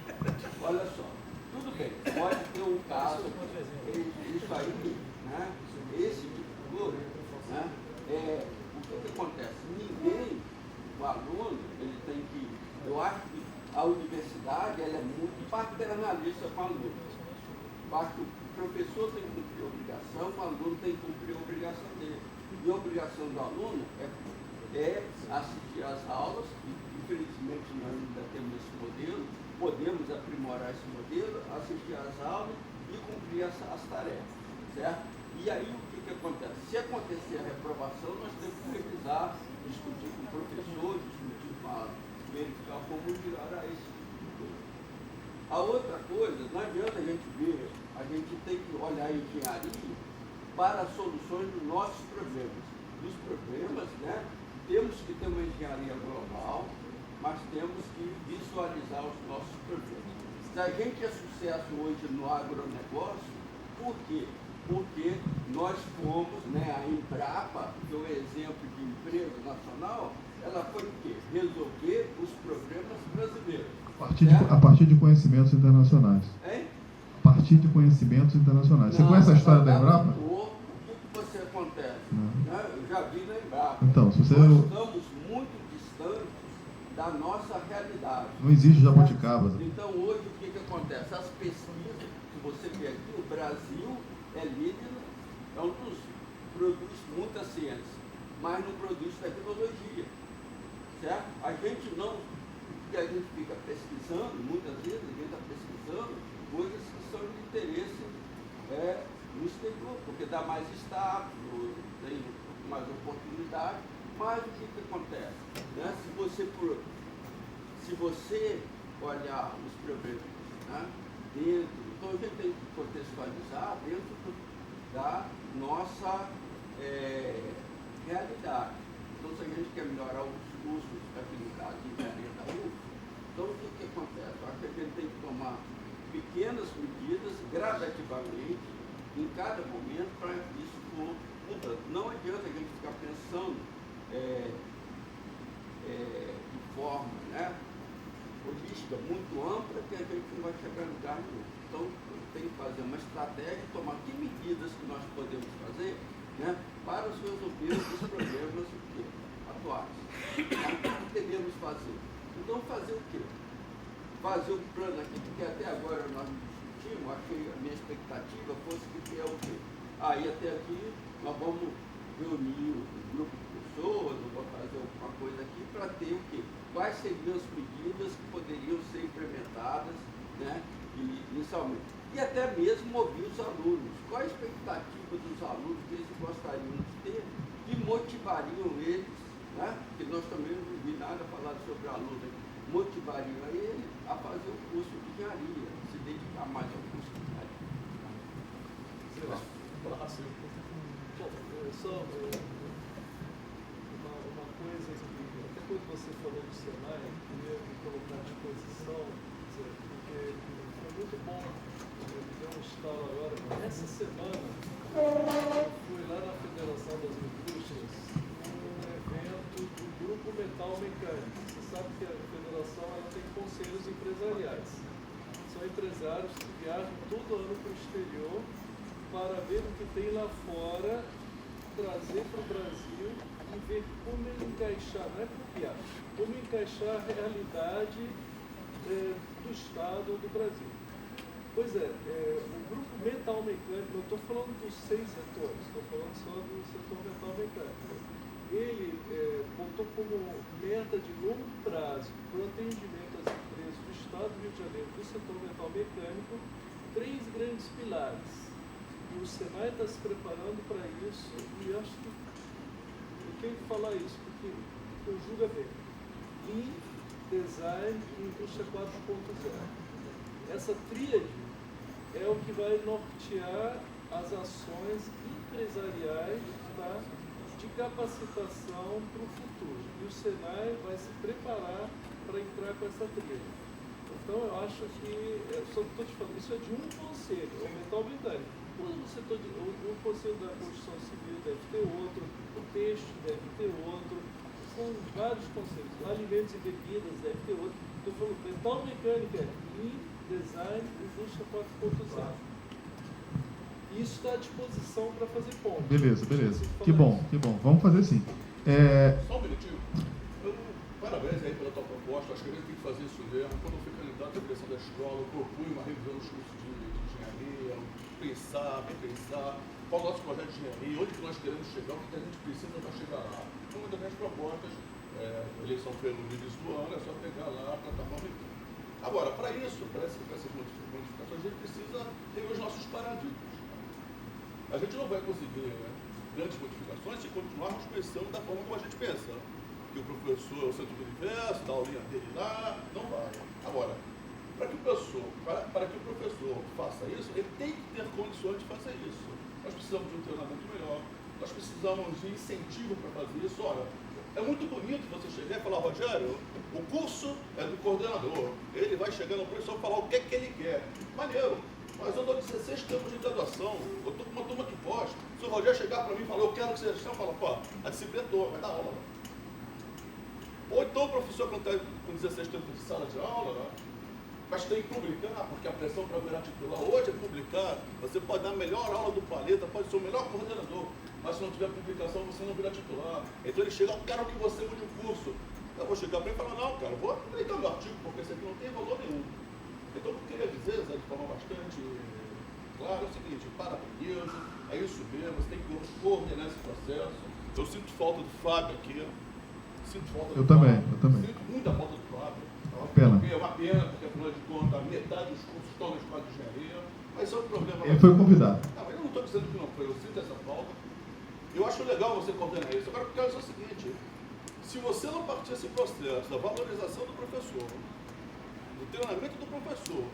Olha só. Tudo bem, pode ter um caso, isso aí, né? Esse tipo de coisa, né? O que acontece? Ninguém, o aluno, ele tem que, eu acho que a universidade, ela é muito paternalista com o aluno. O professor tem que cumprir a obrigação, o aluno tem que cumprir a obrigação dele. E a obrigação do aluno é assistir às aulas, infelizmente nós ainda temos esse modelo, podemos aprimorar esse modelo, assistir às aulas e cumprir as tarefas, certo? E aí o que acontece? Se acontecer a reprovação, nós temos que revisar, discutir com o professor, verificar como melhorar isso. A outra coisa, não adianta a gente ver, a gente tem que olhar a engenharia para soluções dos nossos problemas. Dos problemas, né? Temos que ter uma engenharia global, mas temos que visualizar os nossos problemas. Se a gente é sucesso hoje no agronegócio, por quê? Porque nós fomos, né, a Embrapa, que é um exemplo de empresa nacional, ela foi o quê? Resolver os problemas brasileiros. A partir de conhecimentos internacionais. Hein? A partir de conhecimentos internacionais. Você conhece a história da Embrapa? O que você acontece? Né? Eu já vi na Embrapa. Então, se você... Nós estamos muito distantes da nossa realidade. Não existe jabuticaba. Então, hoje, o que acontece? As pesquisas que você vê aqui, o Brasil é líder, é um dos produz muita ciência, mas não produz tecnologia. Certo? A gente não, porque a gente fica pesquisando, muitas vezes a gente está pesquisando coisas que são de interesse no exterior, porque dá mais status, tem mais oportunidade, mas o que acontece? Né? Se você olhar os problemas, né, dentro, então a gente tem que contextualizar dentro da nossa realidade. Então, se a gente quer melhorar os cursos aqui no caso de engenharia da UF, Então, o que acontece? Eu acho que a gente tem que tomar pequenas medidas, gradativamente, em cada momento, para que isso for mudando. Não adianta a gente ficar pensando de forma holística, muito ampla, que a gente não vai chegar em lugar nenhum. Então, tem que fazer uma estratégia, tomar que medidas que nós podemos fazer, para resolver os problemas atuais. O que devemos fazer? Então, fazer o quê? Fazer o plano aqui, porque até agora nós discutimos, achei a minha expectativa fosse que é o quê? Aí até aqui nós vamos reunir um grupo de pessoas, vamos fazer alguma coisa aqui para ter o quê? Quais seriam as medidas que poderiam ser implementadas, inicialmente. E até mesmo ouvir os alunos. Qual a expectativa dos alunos que eles gostariam de ter, que motivariam eles, que nós também não vi nada falar sobre aluno, motivariam a ele a fazer o curso de engenharia, se dedicar mais ao curso de engenharia. Só uma coisa que, até quando você falou do Senai, eu queria me colocar à disposição, porque foi muito bom, me deu um estalo agora. Essa semana, eu fui lá na Federação das Indústrias, num evento do Grupo Metal Mecânico. Você sabe que a Federação ela tem conselhos empresariais. São empresários que viajam todo ano para o exterior para ver o que tem lá fora, trazer para o Brasil e ver como encaixar, não é copiar, como encaixar a realidade do Estado do Brasil. Pois é, o grupo metal mecânico, eu estou falando dos 6 setores, estou falando só do setor metal mecânico. Ele botou como meta de longo prazo para o atendimento às empresas do Estado do Rio de Janeiro, do setor metal mecânico, 3 grandes pilares. E o Senai está se preparando para isso, e acho que eu tenho que falar isso, porque conjuga bem. Lean, Design e Indústria 4.0. Essa tríade é o que vai nortear as ações empresariais de capacitação para o futuro. E o Senai vai se preparar para entrar com essa tríade. Então, eu acho que, só estou te falando, isso é de um conselho, é o metal mecânico. O Conselho da Construção Civil deve ter outro, o texto deve ter outro, são vários conselhos. Alimentos e bebidas deve ter outro. Estou falando, metal mecânica, Lean, Design, Indústria 4.0. Isso está à disposição para fazer ponto. Beleza. Que bom. Vamos fazer sim. Só um minutinho. Parabéns aí pela tua proposta. Acho que a gente tem que fazer isso mesmo. Quando eu fui candidato à direção da escola, eu propunha uma revisão dos cursos de engenharia, repensar qual é o nosso projeto de engenharia, onde que nós queremos chegar, o que a gente precisa para chegar lá. Então, uma das minhas propostas, a eleição foi no início do ano, é só pegar lá a plataforma. Agora, para isso, para essas modificações, a gente precisa ter os nossos paradigmas. A gente não vai conseguir grandes modificações se continuarmos pensando da forma como a gente pensa. Que o professor é o centro do universo, dá a aulinha dele lá, não vai. Agora, para que o professor faça isso, ele tem que ter condições de fazer isso. Nós precisamos de um treinamento melhor, nós precisamos de incentivo para fazer isso. Olha, é muito bonito você chegar e falar, Rogério, o curso é do coordenador, ele vai chegar no professor e falar o que é que ele quer. Maneiro, mas eu dou 16 tempos de graduação, eu estou com uma turma de pós. Se o Rogério chegar para mim e falar, eu quero que seja assim, eu falo, pô, a disciplina é tua, vai dar aula. Ou então o professor, quando está com 16 tempos de sala de aula, mas tem que publicar, porque a pressão para virar titular hoje é publicar. Você pode dar a melhor aula do planeta, pode ser o melhor coordenador, mas se não tiver publicação, você não vira titular. Então ele chega, eu quero que você mude o curso. Eu vou chegar para ele e falar, não, cara, vou publicar meu artigo, porque esse aqui não tem valor nenhum. Então, o que eu queria dizer, Zé, de forma bastante clara, é o seguinte, parabenizo, é isso mesmo, você tem que coordenar esse processo. Eu sinto falta do Fábio aqui, sinto falta do Fábio. Eu também. Sinto muita falta do Fábio. É uma pena, porque afinal de contas, metade dos cursos estão na escola de engenharia, mas isso é um problema. Ele foi convidado. Não, mas eu não estou dizendo que não foi, eu sinto essa falta. Eu acho legal você coordenar isso. Agora, porque é o seguinte, se você não partir esse processo da valorização do professor, do treinamento do professor,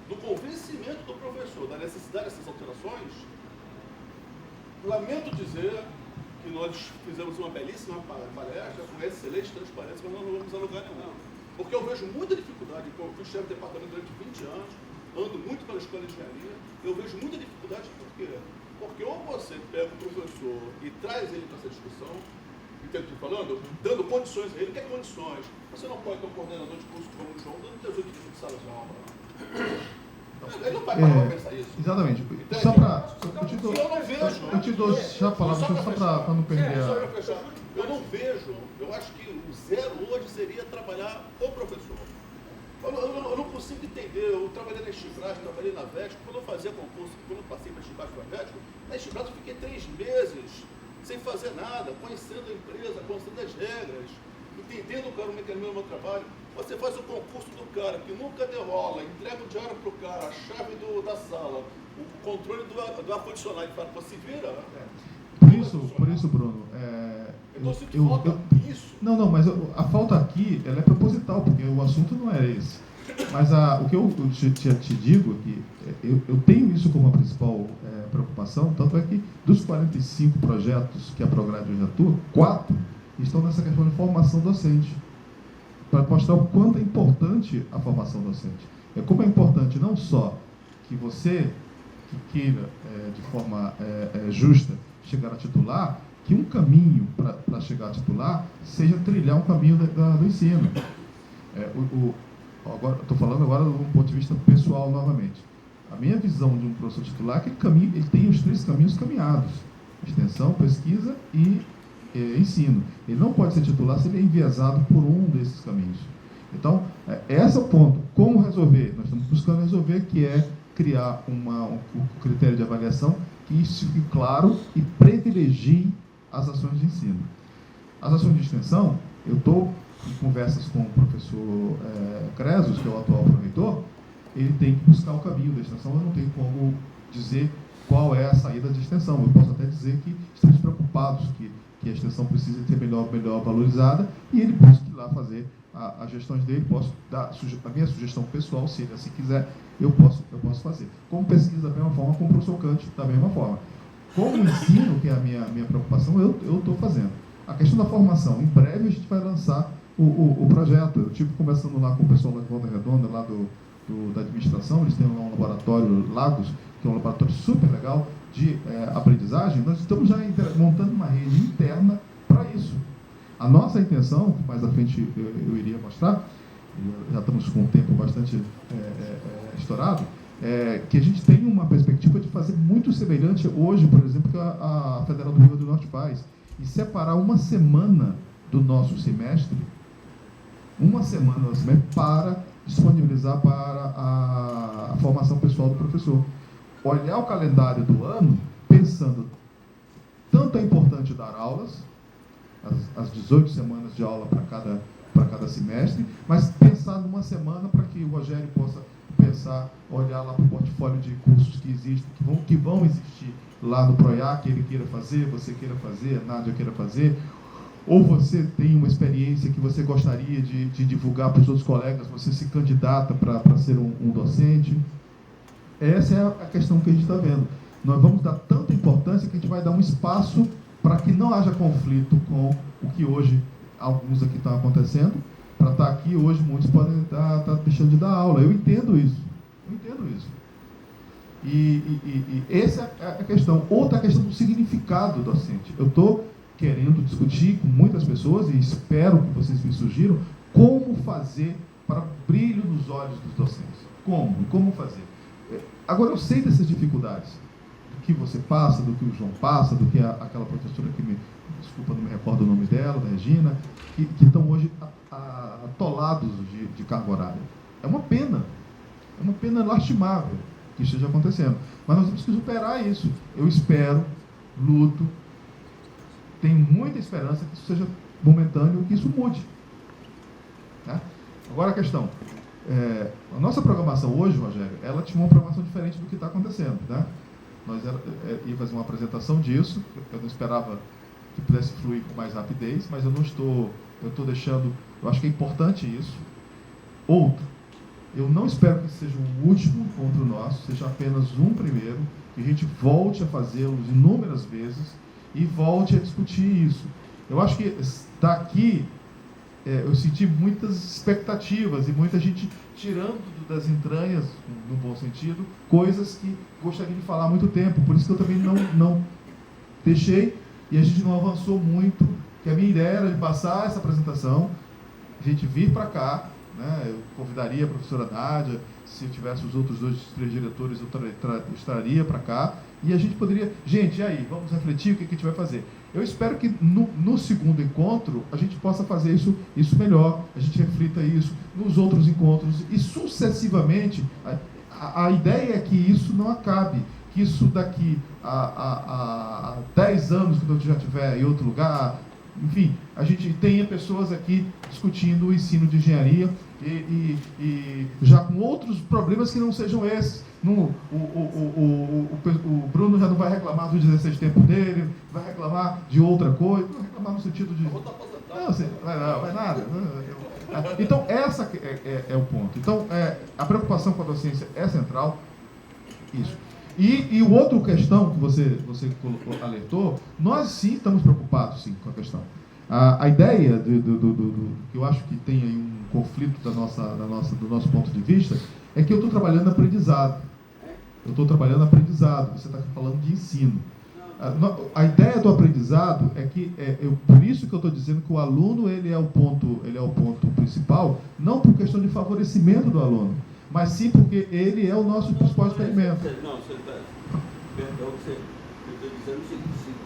do convencimento do professor da necessidade dessas alterações, lamento dizer que nós fizemos uma belíssima palestra com excelente transparência, mas nós não vamos a lugar nenhum. Porque eu vejo muita dificuldade, eu fui chefe de departamento durante 20 anos, ando muito pela escola de engenharia, eu vejo muita dificuldade, por quê? Porque ou você pega o professor e traz ele para essa discussão, entende o que eu estou falando? Dando condições a ele, que condições? Você não pode ter um coordenador de curso como o João dando 18 tipos de salas de aula. Ele não vai parar para pensar isso. Exatamente. Entende? Só para... Eu te dou já a palavra, só para não perder Só a... para fechar. Eu não vejo, eu acho que o zero hoje seria trabalhar o professor. Eu não consigo entender, eu trabalhei na Estibrás, trabalhei na VESP, quando eu fazia concurso, quando eu passei para Estibrás para a VESP, na Estibrás eu fiquei 3 meses sem fazer nada, conhecendo a empresa, conhecendo as regras, entendendo o cara, o mecanismo do meu trabalho. Você faz o concurso do cara que nunca derola, entrega o diário para o cara, a chave da sala, o controle do ar-condicionado, e fala, você vira. Por isso, Bruno, eu sinto falta disso. Não, mas a falta aqui, ela é proposital, porque o assunto não é esse. Mas o que eu te digo aqui, eu tenho isso como a principal preocupação, tanto é que dos 45 projetos que a Prograde hoje atua, 4 estão nessa questão de formação docente, para mostrar o quanto é importante a formação docente. Como é importante não só que você, que queira, de forma justa, chegar a titular, que um caminho para chegar a titular seja trilhar um caminho do ensino. Estou falando agora do ponto de vista pessoal novamente. A minha visão de um professor titular é que ele tem os 3 caminhos caminhados: extensão, pesquisa e ensino. Ele não pode ser titular se ele é enviesado por um desses caminhos. Então, esse é o ponto. Como resolver? Nós estamos buscando resolver, que é criar um critério de avaliação que isso fique claro e privilegie as ações de ensino. As ações de extensão, eu estou em conversas com o professor Cresos, que é o atual proreitor, ele tem que buscar o caminho da extensão, eu não tenho como dizer qual é a saída de extensão. Eu posso até dizer que estamos preocupados que a extensão precisa ser melhor valorizada, e ele busca ir lá fazer as gestões dele. Posso dar a minha sugestão pessoal, se ele assim quiser, eu posso fazer. Como pesquisa da mesma forma, como o professor Cante da mesma forma. Como ensino, que é a minha preocupação, eu estou fazendo. A questão da formação, em breve a gente vai lançar o projeto. Eu estive conversando lá com o pessoal da Volta Redonda, lá da administração, eles têm lá um laboratório, Lagos, que é um laboratório super legal de aprendizagem. Nós estamos já montando uma rede interna para isso. A nossa intenção, que mais à frente eu iria mostrar, já estamos com um tempo bastante estourado, que a gente tem uma perspectiva de fazer muito semelhante hoje, por exemplo, que a Federal do Rio Grande do Norte faz, e separar uma semana do nosso semestre, para disponibilizar para a formação pessoal do professor. Olhar o calendário do ano, pensando tanto é importante dar aulas, as 18 semanas de aula para cada semestre, mas pensar numa semana para que o Rogério possa pensar, olhar lá para o portfólio de cursos que existem, que vão existir lá no PROIAC, que ele queira fazer, você queira fazer, a Nádia queira fazer, ou você tem uma experiência que você gostaria de divulgar para os outros colegas, você se candidata para ser um docente. Essa é a questão que a gente está vendo. Nós vamos dar tanta importância que a gente vai dar um espaço para que não haja conflito com o que hoje alguns aqui estão acontecendo. Para estar aqui hoje, muitos podem estar deixando de dar aula. Eu entendo isso. E essa é a questão. Outra é a questão do significado docente. Eu estou querendo discutir com muitas pessoas, e espero que vocês me sugiram, como fazer para brilho nos olhos dos docentes. Como fazer? Agora, eu sei dessas dificuldades, do que você passa, do que o João passa, do que aquela professora que desculpa, não me recordo o nome dela, da Regina, que estão hoje atolados de carga horária. É uma pena lastimável que isso esteja acontecendo. Mas nós temos que superar isso. Eu espero, luto, tenho muita esperança que isso seja momentâneo, que isso mude. Tá? Agora a questão. A nossa programação hoje, Rogério, ela tinha uma programação diferente do que está acontecendo. Né? Nós ia fazer uma apresentação disso, eu não esperava que pudesse fluir com mais rapidez, mas eu estou deixando, eu acho que é importante isso. Outro, eu não espero que seja o último encontro nosso, seja apenas um primeiro, que a gente volte a fazê-los inúmeras vezes e volte a discutir isso. Eu acho que daqui eu senti muitas expectativas e muita gente tirando das entranhas, no bom sentido, coisas que gostaria de falar há muito tempo. Por isso que eu também não deixei e a gente não avançou muito, que a minha ideia era de passar essa apresentação, a gente vir para cá, né? Eu convidaria a professora Nádia, se eu tivesse os outros 3 diretores, eu estaria para cá, e a gente poderia... Gente, e aí? Vamos refletir o que a gente vai fazer. Eu espero que no segundo encontro a gente possa fazer isso melhor, a gente reflita isso nos outros encontros, e sucessivamente, a ideia é que isso não acabe, que isso daqui a 10 anos, quando eu já estiver em outro lugar, enfim, a gente tenha pessoas aqui discutindo o ensino de engenharia e já com outros problemas que não sejam esses. O Bruno já não vai reclamar dos 16 tempos dele, vai reclamar de outra coisa, vai reclamar no sentido de... Não, vai nada. Então, essa é o ponto. Então, a preocupação com a docência é central, isso. E o outra questão que você alertou, nós sim estamos preocupados sim, com a questão. A ideia que eu acho que tem aí um conflito do nosso ponto de vista é que eu estou trabalhando aprendizado. Você está falando de ensino. A ideia do aprendizado é que, por isso que eu estou dizendo que o aluno ele é o ponto principal, não por questão de favorecimento do aluno, mas sim porque ele é o nosso principal experimento. Não, você está... Perdão, eu estou dizendo o seguinte, o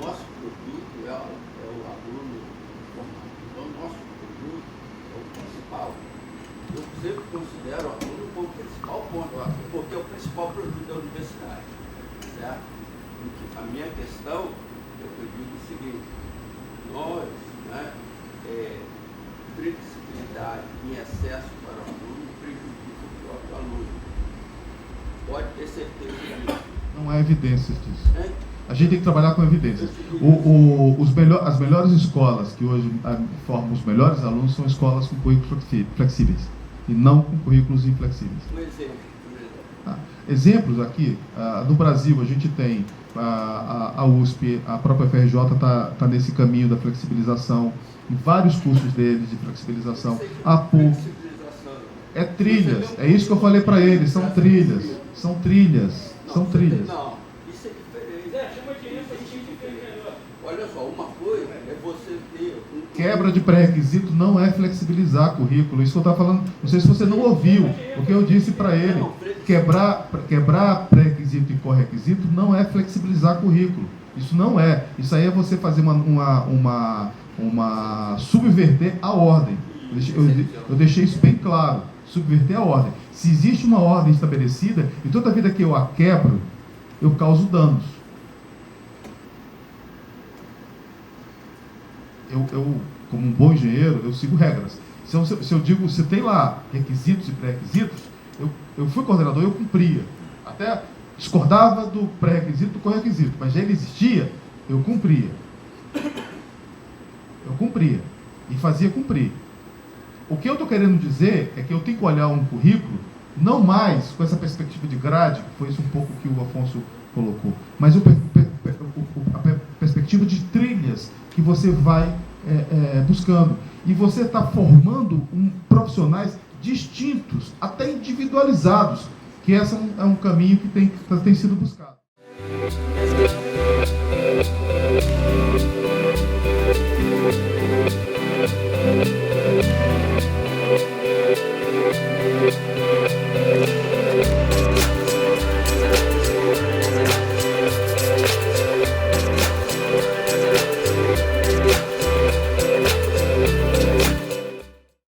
nosso produto é o aluno formado. Então, o nosso produto é o principal. Eu sempre considero o aluno como o principal ponto, porque é o principal produto da universidade, certo? A minha questão, eu digo o seguinte, nós, né, flexibilidade em excesso para o aluno prejudica o próprio aluno. Pode ter certeza disso. Não há evidências disso. A gente tem que trabalhar com evidências. As melhores escolas que hoje formam os melhores alunos são escolas com currículos flexíveis e não com currículos inflexíveis. Um exemplo. Exemplos aqui, no Brasil a gente tem a USP, a própria FRJ está nesse caminho da flexibilização, em vários cursos deles de flexibilização. A PUC é trilhas, é isso que eu falei para eles, são trilhas. Não, isso é diferente. Olha só, uma coisa é você ter quebra de pré-requisito não é flexibilizar currículo. Isso que eu estava falando, não sei se você não ouviu, porque eu disse para ele, quebrar pré-requisito e corre-requisito não é flexibilizar currículo. Isso não é. Isso aí é você fazer uma subverter a ordem. Eu deixei isso bem claro. Subverter a ordem. Se existe uma ordem estabelecida, e toda vida que eu a quebro, eu causo danos. Eu, como um bom engenheiro, eu sigo regras. Se eu digo, se tem lá requisitos e pré-requisitos, eu fui coordenador, eu cumpria. Até discordava do pré-requisito, do corre-requisito, mas já ele existia, eu cumpria. E fazia cumprir. O que eu estou querendo dizer é que eu tenho que olhar um currículo, não mais com essa perspectiva de grade, que foi isso um pouco que o Afonso colocou, mas a perspectiva de trilhas que você vai buscando. E você está formando profissionais distintos, até individualizados, que esse é um caminho que tem sido buscado.